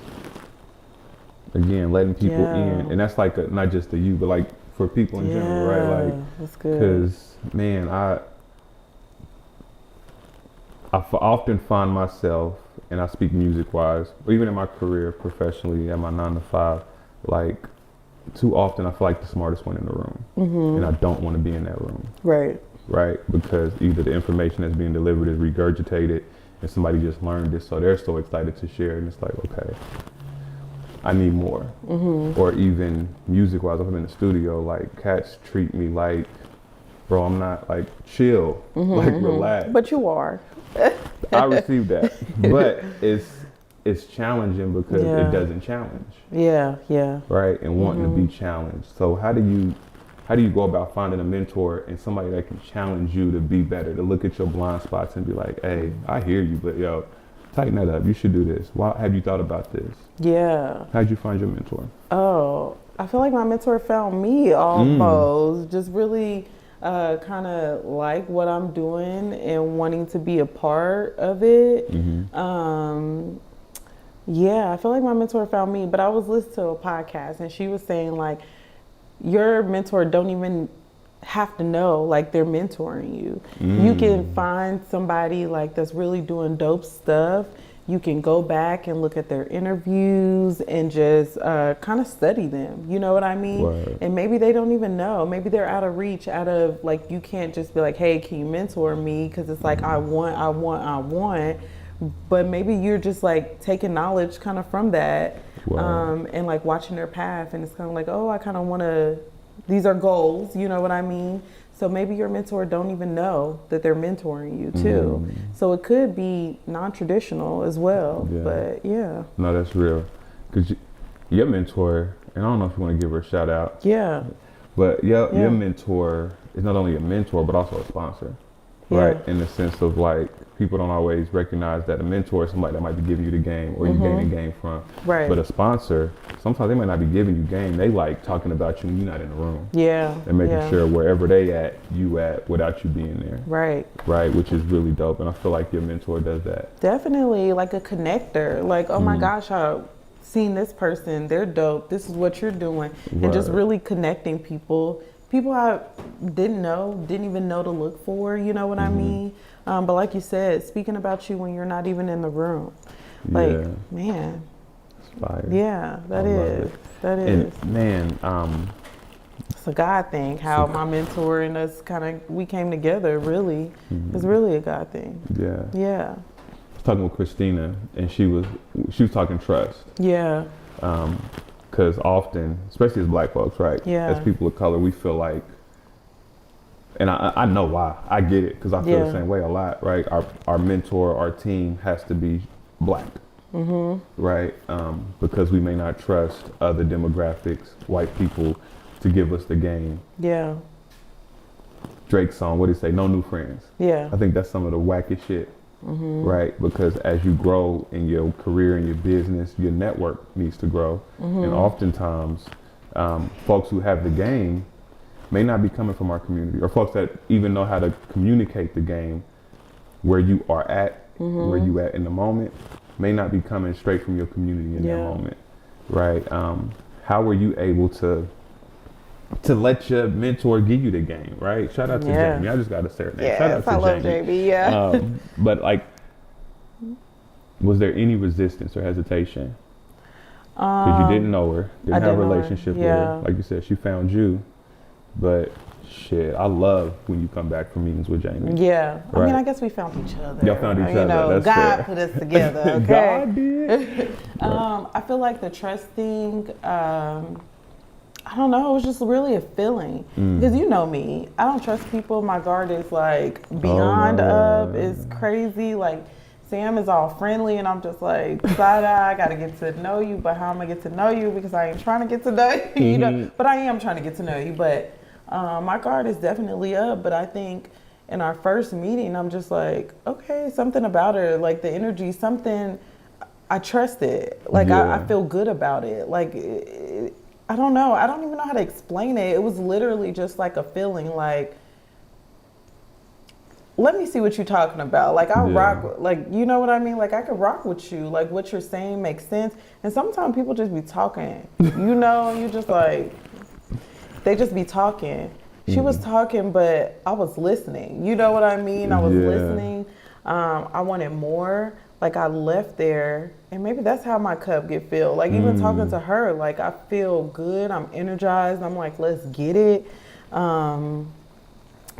again, letting people in, and that's like not just to you, but like for people in general, right? Like, that's good. Because, man, I often find myself, and I speak music-wise, or even in my career professionally at my 9 to 5, like, too often I feel like the smartest one in the room, and I don't want to be in that room. Right, because either the information that's being delivered is regurgitated and somebody just learned it, so they're so excited to share, and it's like, okay, I need more. Or even music-wise, if I'm in the studio, like, cats treat me like, bro, I'm not, like, chill, like, relax. But you are. I received that, but it's challenging because it doesn't challenge. Right, and wanting to be challenged. So how do you go about finding a mentor and somebody that can challenge you to be better, to look at your blind spots and be like, hey, I hear you, but yo, tighten that up. You should do this. Why have you thought about this? Yeah. How'd you find your mentor? Oh, I feel like my mentor found me almost. Just really kind of like what I'm doing and wanting to be a part of it. Yeah, I feel like my mentor found me, but I was listening to a podcast and she was saying like, your mentor don't even have to know like they're mentoring you. You can find somebody like that's really doing dope stuff. You can go back and look at their interviews and just kind of study them. You know what I mean? Right. And maybe they don't even know. Maybe they're out of reach, out of like, you can't just be like, hey, can you mentor me? Because it's like, I want. But maybe you're just like taking knowledge kind of from that. Wow. And like watching their path, and it's kind of like, oh, I kind of want to, these are goals, you know what I mean? So maybe your mentor don't even know that they're mentoring you too. So it could be non-traditional as well, but yeah. No, that's real. Because your mentor, and I don't know if you want to give her a shout out. Yeah. But your mentor is not only a mentor, but also a sponsor, right? In the sense of like, people don't always recognize that a mentor is somebody that might be giving you the game or you gaining game from. Right. But a sponsor, sometimes they might not be giving you game. They like talking about you when you're not in the room. Yeah. And making sure wherever they at, you at without you being there. Right. Right, which is really dope. And I feel like your mentor does that. Definitely like a connector. Like, oh my gosh, I've seen this person. They're dope. This is what you're doing. And just really connecting people. People I didn't even know to look for, you know what I mean? But like you said, speaking about you when you're not even in the room. Like, man. It's fire. Yeah, that is. And man, it's a God thing, how my mentor and us we came together, really. It's really a God thing. Yeah. Yeah. talking with Christina, and she was talking trust. Yeah. Because often, especially as Black folks, right? Yeah. As people of color, we feel like, and I know why. I get it, because I feel the same way a lot, right? Our mentor, our team has to be Black, right? Because we may not trust other demographics, white people, to give us the game. Yeah. Drake's song, what did he say? No new friends. Yeah. I think that's some of the wackest shit, right? Because as you grow in your career and your business, your network needs to grow. And oftentimes, folks who have the game may not be coming from our community, or folks that even know how to communicate the game where you are at, where you at in the moment, may not be coming straight from your community in that moment, right? How were you able to let your mentor give you the game, right? Shout out to Jamie. I just got to say her name. Yeah, Shout out to I love Jamie. Yeah. But like, was there any resistance or hesitation? Because you didn't know her, didn't have a relationship with her. Like you said, she found you. But shit, I love when you come back from meetings with Jamie. Yeah. Right? I mean, I guess we found each other. Y'all found each other. You know, That's God fair. put us together. Okay? God did. I feel like the trust thing, I don't know, it was just really a feeling. Because you know me, I don't trust people. My guard is like beyond up. It's crazy. Like, Sam is all friendly, and I'm just like, side-eye, I got to get to know you, but how am I get to know you? Because I ain't trying to get to know you, you know? But I am trying to get to know you. But my guard is definitely up. But I think in our first meeting, I'm just like, okay, something about her, like the energy, something, I trust it. Like, I feel good about it. Like, I don't know. I don't even know how to explain it. It was literally just like a feeling like, let me see what you're talking about. Like, I rock, like, you know what I mean? Like, I could rock with you. Like, what you're saying makes sense. And sometimes people just be talking, you know, you just like, they just be talking. She was talking, but I was listening. You know what I mean? I was listening. I wanted more. Like, I left there, and maybe that's how my cup get filled. Like, even talking to her, like, I feel good. I'm energized. I'm like, let's get it.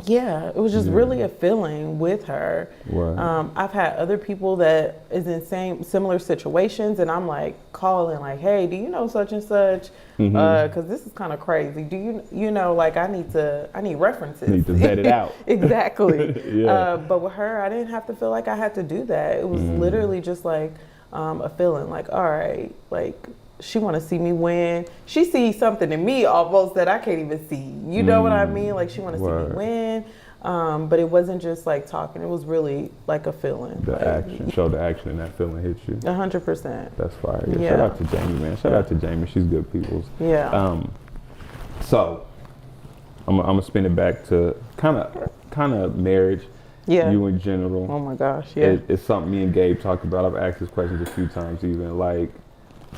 Yeah, it was just really a feeling with her. Right. I've had other people that is in similar situations, and I'm like calling like, hey, do you know such and such? Because this is kind of crazy. Do you know, like, I need references. Need to vet it out. Exactly. But with her, I didn't have to feel like I had to do that. It was literally just like a feeling like, all right, like, she want to see me win. She sees something in me almost that I can't even see. You know what I mean? Like, she want to see me win. But it wasn't just like talking. It was really like a feeling. The action. Show the action and that feeling hit you. 100%. That's fire. Yeah. Shout out to Jamie, man. Shout out to Jamie. She's good people's. Yeah. So I'm gonna spin it back to kind of marriage. Yeah. You in general. Oh my gosh. Yeah. It's something me and Gabe talked about. I've asked this questions a few times even. Like,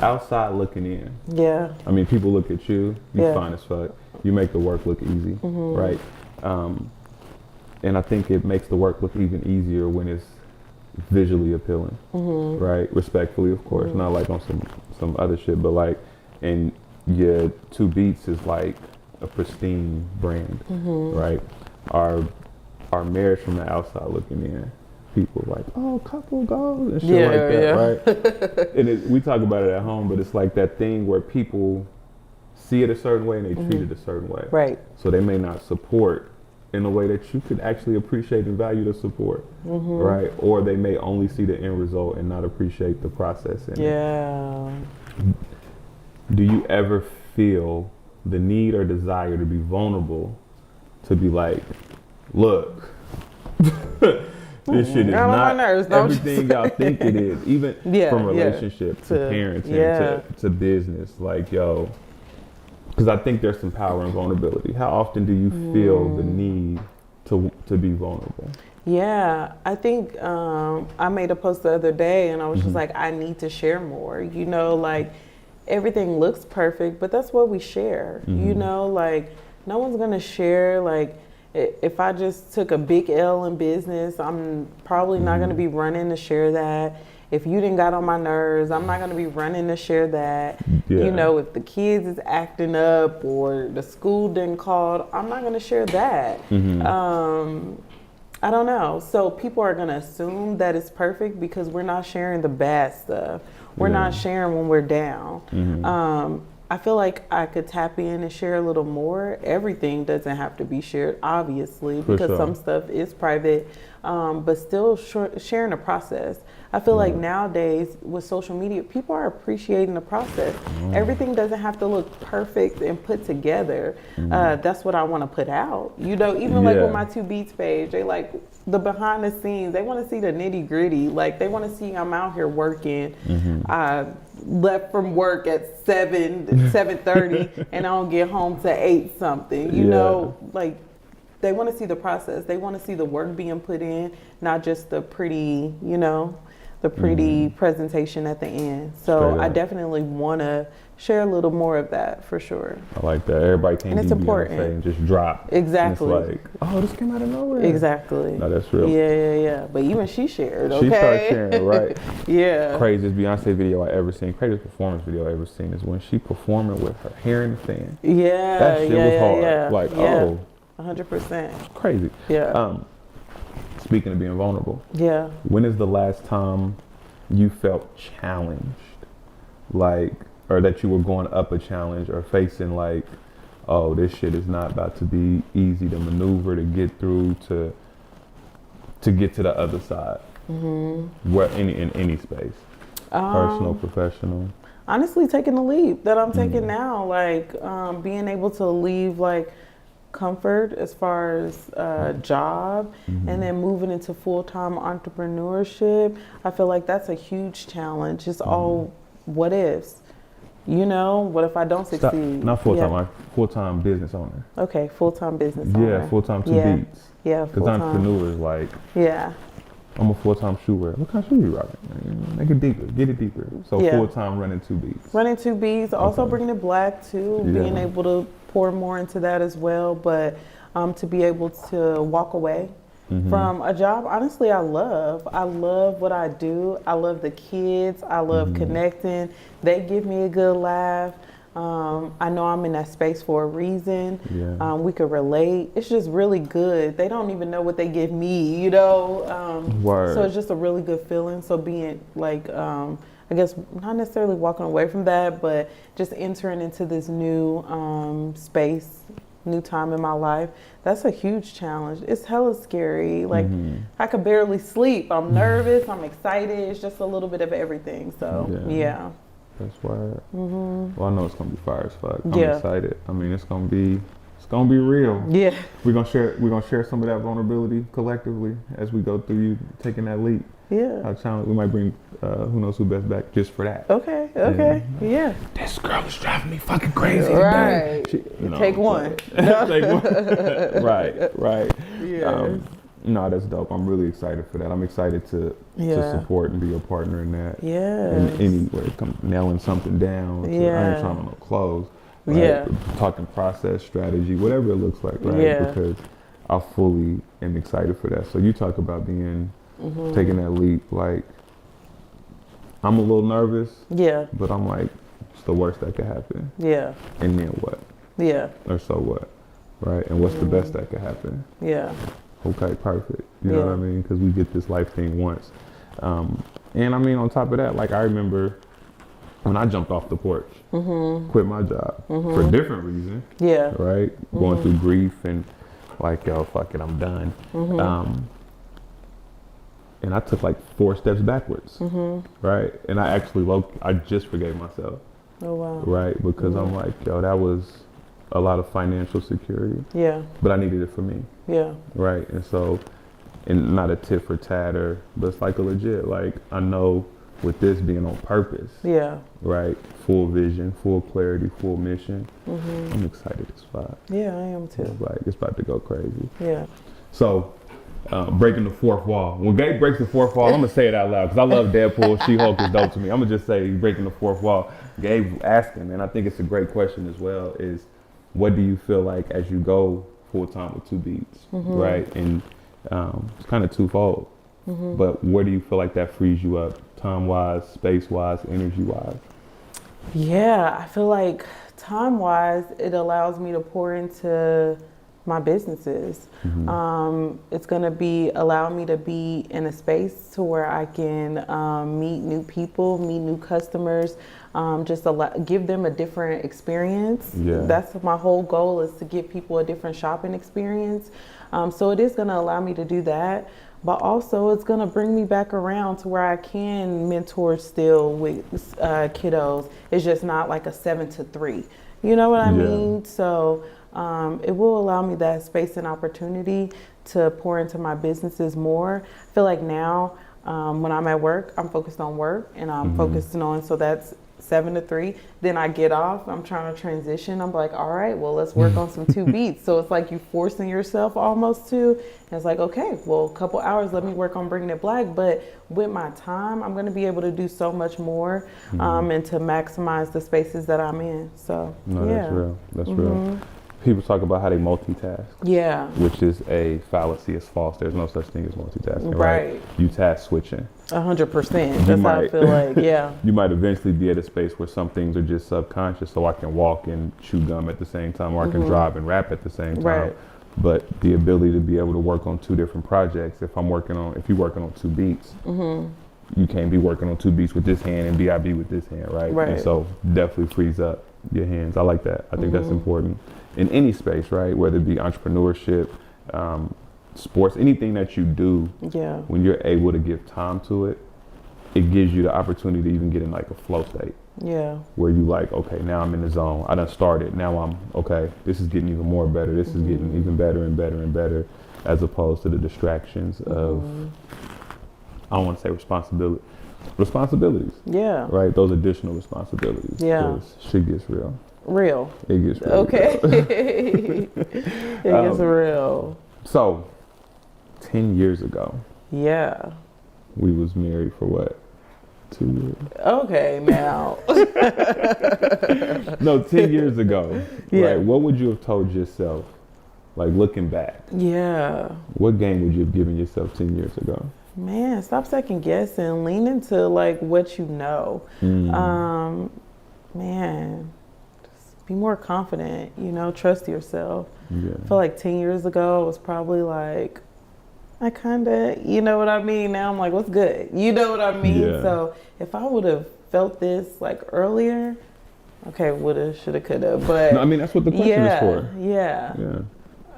outside looking in. Yeah. I mean, people look at you. You fine as fuck. You make the work look easy, right? And I think it makes the work look even easier when it's visually appealing, right? Respectfully, of course, not like on some other shit, but like, and your Two Beats is like a pristine brand, right? Our marriage from the outside looking in, people like, oh, couple goals and shit like that, right? And we talk about it at home, but it's like that thing where people see it a certain way and they treat it a certain way, right? So they may not support in a way that you could actually appreciate and value the support, right? Or they may only see the end result and not appreciate the process in it. Do you ever feel the need or desire to be vulnerable, to be like, look, this shit is not everything y'all think it is, even from relationship to parenting to business, like, yo, because I think there's some power in vulnerability. How often do you feel the need to be vulnerable? Yeah, I think I made a post the other day and I was just like, I need to share more. You know, like, everything looks perfect, but that's what we share. You know, like, no one's gonna share, like, if I just took a big L in business, I'm probably not gonna be running to share that. If you didn't got on my nerves, I'm not gonna be running to share that. You know, if the kids is acting up or the school didn't call, I'm not gonna share that. I don't know. So people are gonna assume that it's perfect because we're not sharing the bad stuff. We're not sharing when we're down. I feel like I could tap in and share a little more. Everything doesn't have to be shared, obviously, because some stuff is private, but still sharing the process. I feel like nowadays with social media, people are appreciating the process. Everything doesn't have to look perfect and put together. That's what I want to put out. You know, even like with my 2 Beats page, they like the behind the scenes. They want to see the nitty gritty. Like they want to see I'm out here working. I left from work at 7:30 and I don't get home to 8 something. You know, like they want to see the process. They want to see the work being put in, not just the pretty, you know, the pretty presentation at the end. So I definitely want to share a little more of that for sure. I like that. Everybody can't And it's be important. Beyonce and just drop. Exactly. And it's like, oh, this came out of nowhere. Exactly. No, that's real. Yeah. But even she shared, okay? She started sharing, right? Yeah. Craziest Beyonce video I ever seen, craziest performance video I ever seen is when she performing with her hair in the fan. Yeah. That shit was hard. Like, oh. 100%. Crazy. Yeah. Speaking of being vulnerable. Yeah. When is the last time you felt challenged? Like, or that you were going up a challenge or facing like, oh, this shit is not about to be easy to maneuver, to get through, to get to the other side. Where in any space, personal, professional. Honestly, taking the leap that I'm taking now, like being able to leave like comfort as far as job and then moving into full-time entrepreneurship. I feel like that's a huge challenge. It's all what ifs. You know, what if I don't succeed? Not full-time, like full-time business owner. Okay, full-time business owner. Yeah, full-time 2 Beats. Yeah, because entrepreneurs like, I'm a full-time shoe wearer. What kind of shoe you rocking? Make it deeper, get it deeper. So full-time running 2 Beats. Running 2 Beats, also bringing it black too, being able to pour more into that as well, but to be able to walk away from a job, honestly, I love what I do. I love the kids. I love connecting. They give me a good laugh. I know I'm in that space for a reason. We could relate. It's just really good. They don't even know what they give me, you know? So it's just a really good feeling. So being like, I guess not necessarily walking away from that, but just entering into this new space, new time in my life, that's a huge challenge. It's hella scary. Like I could barely sleep. I'm nervous. I'm excited. It's just a little bit of everything. So that's why. Well, I know it's gonna be fire as fuck. I'm excited. I mean, it's gonna be real. Yeah. We're gonna share some of that vulnerability collectively as we go through you taking that leap. Yeah. Our challenge. We might bring who knows who best back just for that. Okay. Yeah. This girl is driving me fucking crazy. Right. Take one. Take one. Right. Yeah. No, that's dope. I'm really excited for that. I'm excited to support and be a partner in that. Yeah. In any way, it comes nailing something down. I ain't trying to no close. Right? Talking process, strategy, whatever it looks like, right? Yeah. Because I fully am excited for that. So you talk about being taking that leap. Like, I'm a little nervous. Yeah. But I'm like, it's the worst that could happen. Yeah. And then what? Yeah. Or so what? Right? And what's the best that could happen? Yeah. Okay, perfect. You know what I mean? Because we get this life thing once. And I mean, on top of that, like I remember when I jumped off the porch, quit my job for a different reason. Yeah. Right? Going through grief and like, yo, fuck it, I'm done. And I took like 4 steps backwards. Right? And I actually, I just forgave myself. Oh, wow. Right? Because I'm like, yo, that was a lot of financial security. Yeah. But I needed it for me. Yeah. Right. And so, and not a tit for tatter, but it's like a legit, like I know with this being on purpose. Yeah. Right. Full vision, full clarity, full mission. I'm excited as fuck. Yeah, I am too. It's like, it's about to go crazy. Yeah. So, breaking the 4th wall. When Gabe breaks the 4th wall, I'm gonna say it out loud because I love Deadpool. She-Hulk is dope to me. I'm gonna just say he's breaking the 4th wall. Gabe asking, and I think it's a great question as well, is what do you feel like as you go full-time with 2 Beats, right? And it's kind of twofold, but where do you feel like that frees you up, time-wise, space-wise, energy-wise? Yeah, I feel like time-wise, it allows me to pour into my businesses. It's going to be allow me to be in a space to where I can meet new people, meet new customers, give them a different experience. Yeah. That's my whole goal, is to give people a different shopping experience. So it is going to allow me to do that. But also it's going to bring me back around to where I can mentor still with kiddos. It's just not like a 7 to 3. You know what I mean? So it will allow me that space and opportunity to pour into my businesses more. I feel like now when I'm at work, I'm focused on work, and I'm focusing on, so that's 7 to 3. Then I get off, I'm trying to transition. I'm like, all right, well, let's work on some 2 beats. So it's like you forcing yourself almost to, and it's like, okay, well, a couple hours, let me work on bringing it black. But with my time, I'm going to be able to do so much more and to maximize the spaces that I'm in. So, That's real. That's real. People talk about how they multitask. Yeah. Which is a fallacy. It's false. There's no such thing as multitasking, Right. right? You task switching. 100%. That's how I feel like, yeah. You might eventually be at a space where some things are just subconscious, so I can walk and chew gum at the same time, or I can drive and rap at the same time. Right. But the ability to be able to work on 2 different projects, if you're working on 2 beats, you can't be working on 2 beats with this hand and BIB with this hand, right? Right. And so definitely frees up your hands. I like that. I think that's important in any space, right? Whether it be entrepreneurship, sports, anything that you do, when you're able to give time to it, it gives you the opportunity to even get in like a flow state. Yeah. Where you like, okay, now I'm in the zone. I done started. Now I'm, okay, this is getting even more better. This is getting even better and better and better, as opposed to the distractions of, I don't want to say responsibilities. Yeah. Right? Those additional responsibilities. Yeah. 'Cause shit gets real. Real. It gets real. Okay. It gets real. So, 10 years ago, Yeah. we was married for what? 2 years? Okay, now. No, 10 years ago. Yeah. Right? What would you have told yourself, like looking back? Yeah. What game would you have given yourself 10 years ago? Man, stop second guessing. Lean into like what you know. Man, just be more confident, trust yourself. Yeah. I feel like 10 years ago, I was probably like, I kind of, you know what I mean? Now I'm like, what's good? You know what I mean? Yeah. So if I would have felt this like earlier, okay, woulda, shoulda, coulda. But No, I mean, that's what the question is for. Yeah. Yeah.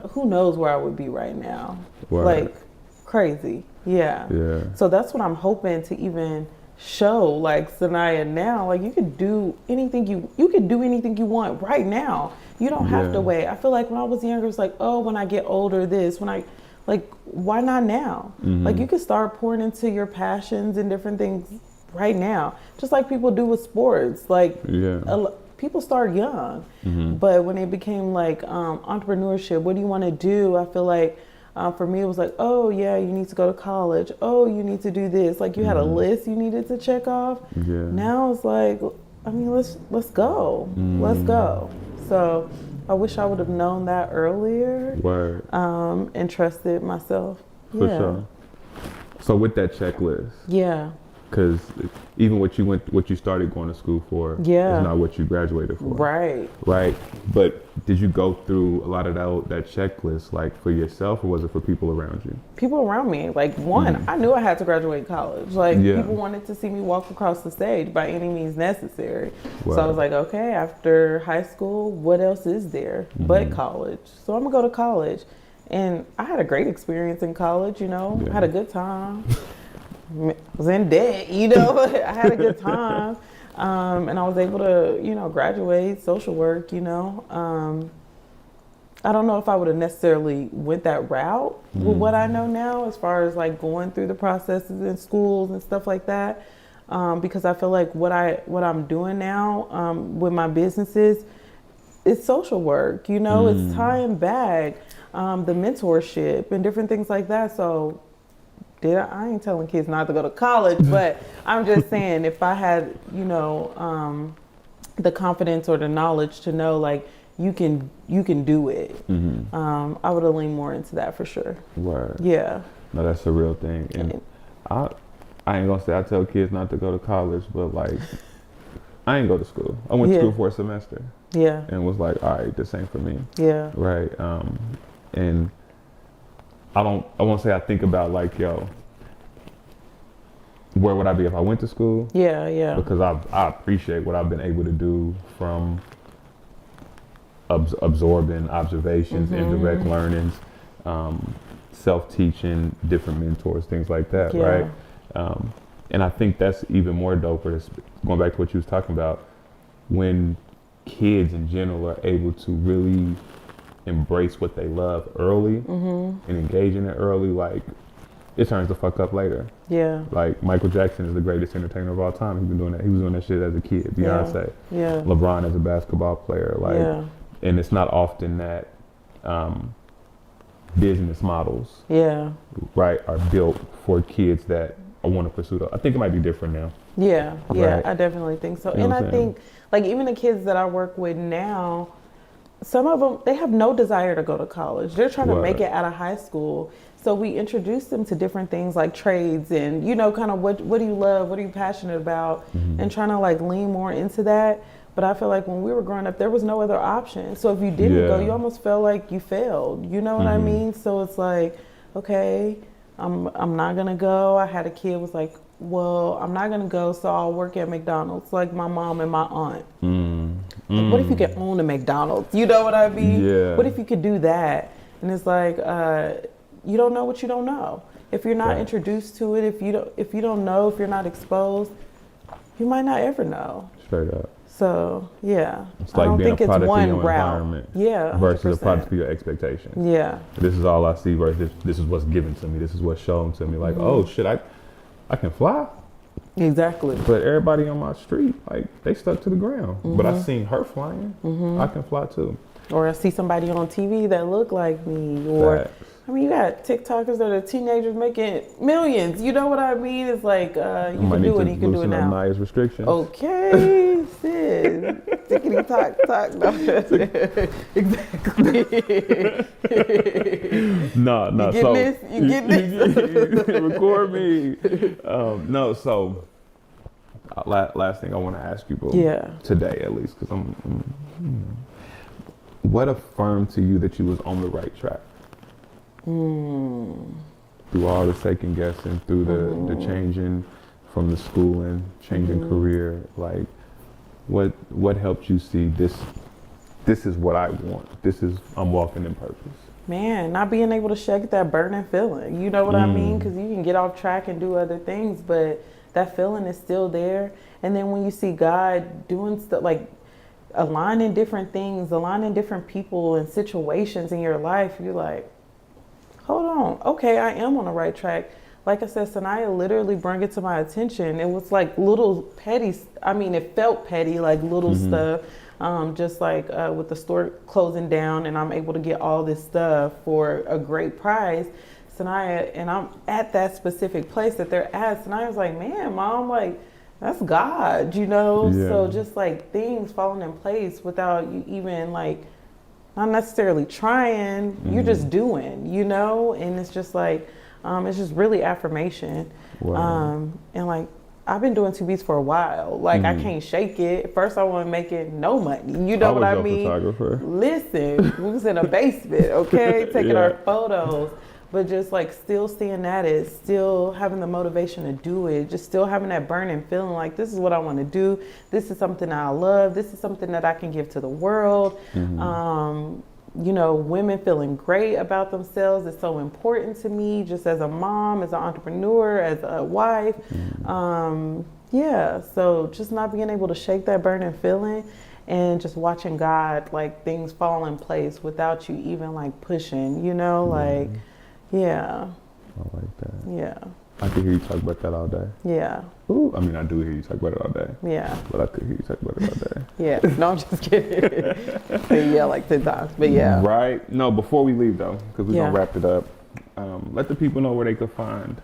Who knows where I would be right now? Word. Like crazy. Yeah. Yeah. So that's what I'm hoping to even show like Sanaya now. Like you could do anything you could do anything you want right now. You don't have to wait. I feel like when I was younger, it's like, oh, when I get older, why not now? Like you could start pouring into your passions and different things right now. Just like people do with sports. Like people start young, but when it became like entrepreneurship, what do you want to do? I feel like for me, it was like, oh yeah, you need to go to college. Oh, you need to do this. Like you had a list you needed to check off. Yeah. Now it's like, I mean, let's go. Let's go. So I wish I would have known that earlier. Word. And trusted myself. For sure. So with that checklist. Yeah. Because even what you started going to school for is not what you graduated for. Right. Right. But did you go through a lot of that checklist, like for yourself, or was it for people around you? People around me. Like I knew I had to graduate college. Like people wanted to see me walk across the stage by any means necessary. Wow. So I was like, okay, after high school, what else is there but college? So I'm gonna go to college. And I had a great experience in college, I had a good time. Was in debt, I had a good time. And I was able to, graduate social work, I don't know if I would have necessarily went that route with what I know now, as far as like going through the processes in schools and stuff like that. Because I feel like what I'm doing now with my businesses, it's social work, it's tying back the mentorship and different things like that. So I ain't telling kids not to go to college, but I'm just saying if I had, the confidence or the knowledge to know like you can do it, I would have leaned more into that for sure. Word. Yeah. No, that's a real thing. And I ain't gonna say I tell kids not to go to college, but like I ain't go to school. I went to school for a semester. Yeah. And was like, all right, this ain't for me. Yeah. Right. And I won't say I think about like, yo, where would I be if I went to school? Yeah. Because I appreciate what I've been able to do from absorbing observations, indirect learnings, self-teaching, different mentors, things like that, right? And I think that's even more doper, going back to what you was talking about, when kids in general are able to really embrace what they love early and engage in it early, like it turns the fuck up later. Yeah. Like Michael Jackson is the greatest entertainer of all time. He's been doing that. He was doing that shit as a kid. Beyonce. Yeah. LeBron as a basketball player. Like, and it's not often that business models, right, are built for kids that want to pursue that. I think it might be different now. Yeah, Right. I definitely think so. You know And what I I'm think, like, even the kids that I work with now, some of them, they have no desire to go to college. They're trying to make it out of high school. So we introduce them to different things like trades and, you know, kind of what do you love? What are you passionate about? And trying to like lean more into that. But I feel like when we were growing up, there was no other option. So if you didn't go, you almost felt like you failed. You know what I mean? So it's like, okay, I'm not gonna go. I had a kid was like, well, I'm not gonna go, so I'll work at McDonald's like my mom and my aunt. Like, what if you could own a McDonald's? You know what I mean? Yeah. What if you could do that? And it's like, you don't know what you don't know. If you're not introduced to it, if you don't know, if you're not exposed, you might not ever know. Straight up. So yeah, It's like being a product of your environment, versus 100%. a product of your expectations. Yeah, This is all I see versus this is what's given to me. This is what's shown to me. Like, oh shit, I can fly. exactly. But everybody on my street, like, they stuck to the ground. But I seen her flying. I can fly too. Or I see somebody on TV that look like me. Or Facts. I mean, you got TikTokers that are teenagers making millions. You know what I mean? It's like you can do it. You can do it now. Nice restrictions. Okay, sis. Tickety tock tock. No. Exactly. No. You getting this? You getting this? Record me. No. So last thing I want to ask you, bro. Today, at least, because what affirmed to you that you was on the right track? Through all the second guessing, through the changing from the schooling, changing career, like what helped you see this is what I want. I'm walking in purpose. Man, not being able to shake that burning feeling. You know what I mean? Because you can get off track and do other things, but that feeling is still there. And then when you see God doing stuff like aligning different things, aligning different people and situations in your life, you're like, hold on, okay, I am on the right track. Like I said, Sanaya literally brought it to my attention. It was like little petty, I mean, it felt petty, like little stuff, just like with the store closing down and I'm able to get all this stuff for a great price. Sanaya, and I'm at that specific place that they're at. Sanaya was like, man, Mom, like, that's God, you know? Yeah. So just like things falling in place without you even like, not necessarily trying, you're just doing, you know? And it's just like, it's just really affirmation. Wow. And like, I've been doing 2 beats for a while. Like, I can't shake it. First, I want to make it no money. You know what I mean? Photographer. Listen, we was in a basement, okay? Taking our photos. But just like still seeing that is still having the motivation to do it, just still having that burning feeling like this is what I want to do. This is something I love. This is something that I can give to the world. You know, women feeling great about themselves is so important to me, just as a mom, as an entrepreneur, as a wife. So just not being able to shake that burning feeling and just watching God, like things fall in place without you even like pushing, you know, like, yeah. I like that. Yeah. I could hear you talk about that all day. Yeah. Ooh, I mean, I do hear you talk about it all day. Yeah. But I could hear you talk about it all day. Yeah. No, I'm just kidding. Yeah, like 10 times. But yeah. Right. No, before we leave though, because we're going to wrap it up, let the people know where they could find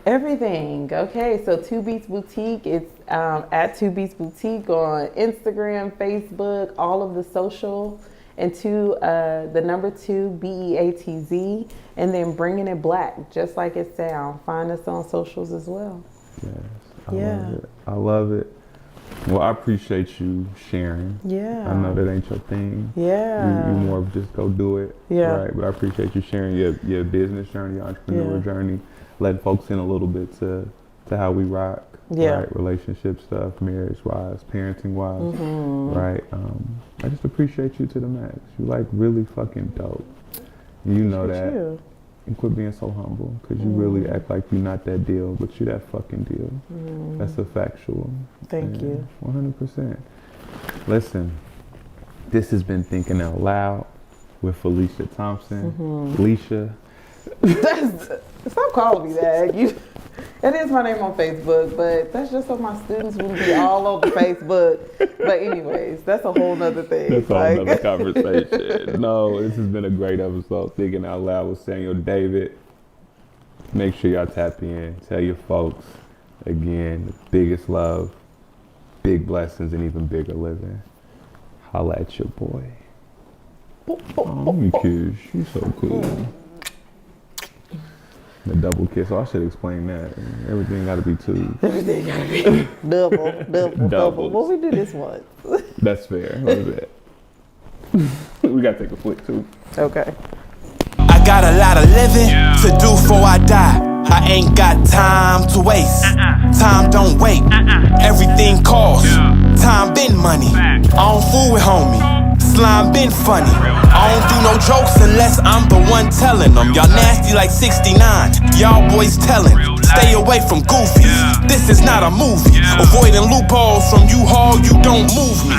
everything. Okay, so 2 Beats Boutique. It's at 2 Beats Boutique on Instagram, Facebook, all of the social. And the number 2 BEATZ, and then Bringing It Black, just like it sounds. Find us on socials as well. Yes, I love it. Well, I appreciate you sharing. Yeah. I know that ain't your thing. Yeah. You more of just go do it. Yeah. Right. But I appreciate you sharing your business journey, your entrepreneur journey, letting folks in a little bit to how we rock. Yeah. Right. Relationship stuff, marriage wise, parenting wise. Right. I just appreciate you to the max. You like really fucking dope. You know that. You. And quit being so humble, because you really act like you're not that deal, but you that fucking deal. That's a factual. Thank you. 100%. Listen, this has been Thinking Out Loud with Phylicia Thompson. Phylicia. Stop calling me that. It is my name on Facebook, but that's just so my students wouldn't be all over Facebook. But anyways, that's a whole nother thing. That's a whole nother conversation. No, this has been a great episode. Thinking Out Loud with Samuel David. Make sure y'all tap in. Tell your folks. Again, the biggest love, big blessings, and even bigger living. Holla at your boy. Oh, you kiss. You so cool. The double kiss. Oh, I should explain that. Everything got to be two. Everything got to be double. Well, we do this once. That's fair. What is that? We got to take a flick too. Okay. I got a lot of living to do before I die. I ain't got time to waste. Time don't wait. Everything costs. Time been money. I don't fool with homie. Slime been funny. I don't do no jokes unless I'm the one telling them. Y'all nasty like 69. Y'all boys telling. Stay away from goofies. This is not a movie. Avoiding loopholes from U-Haul, you don't move me.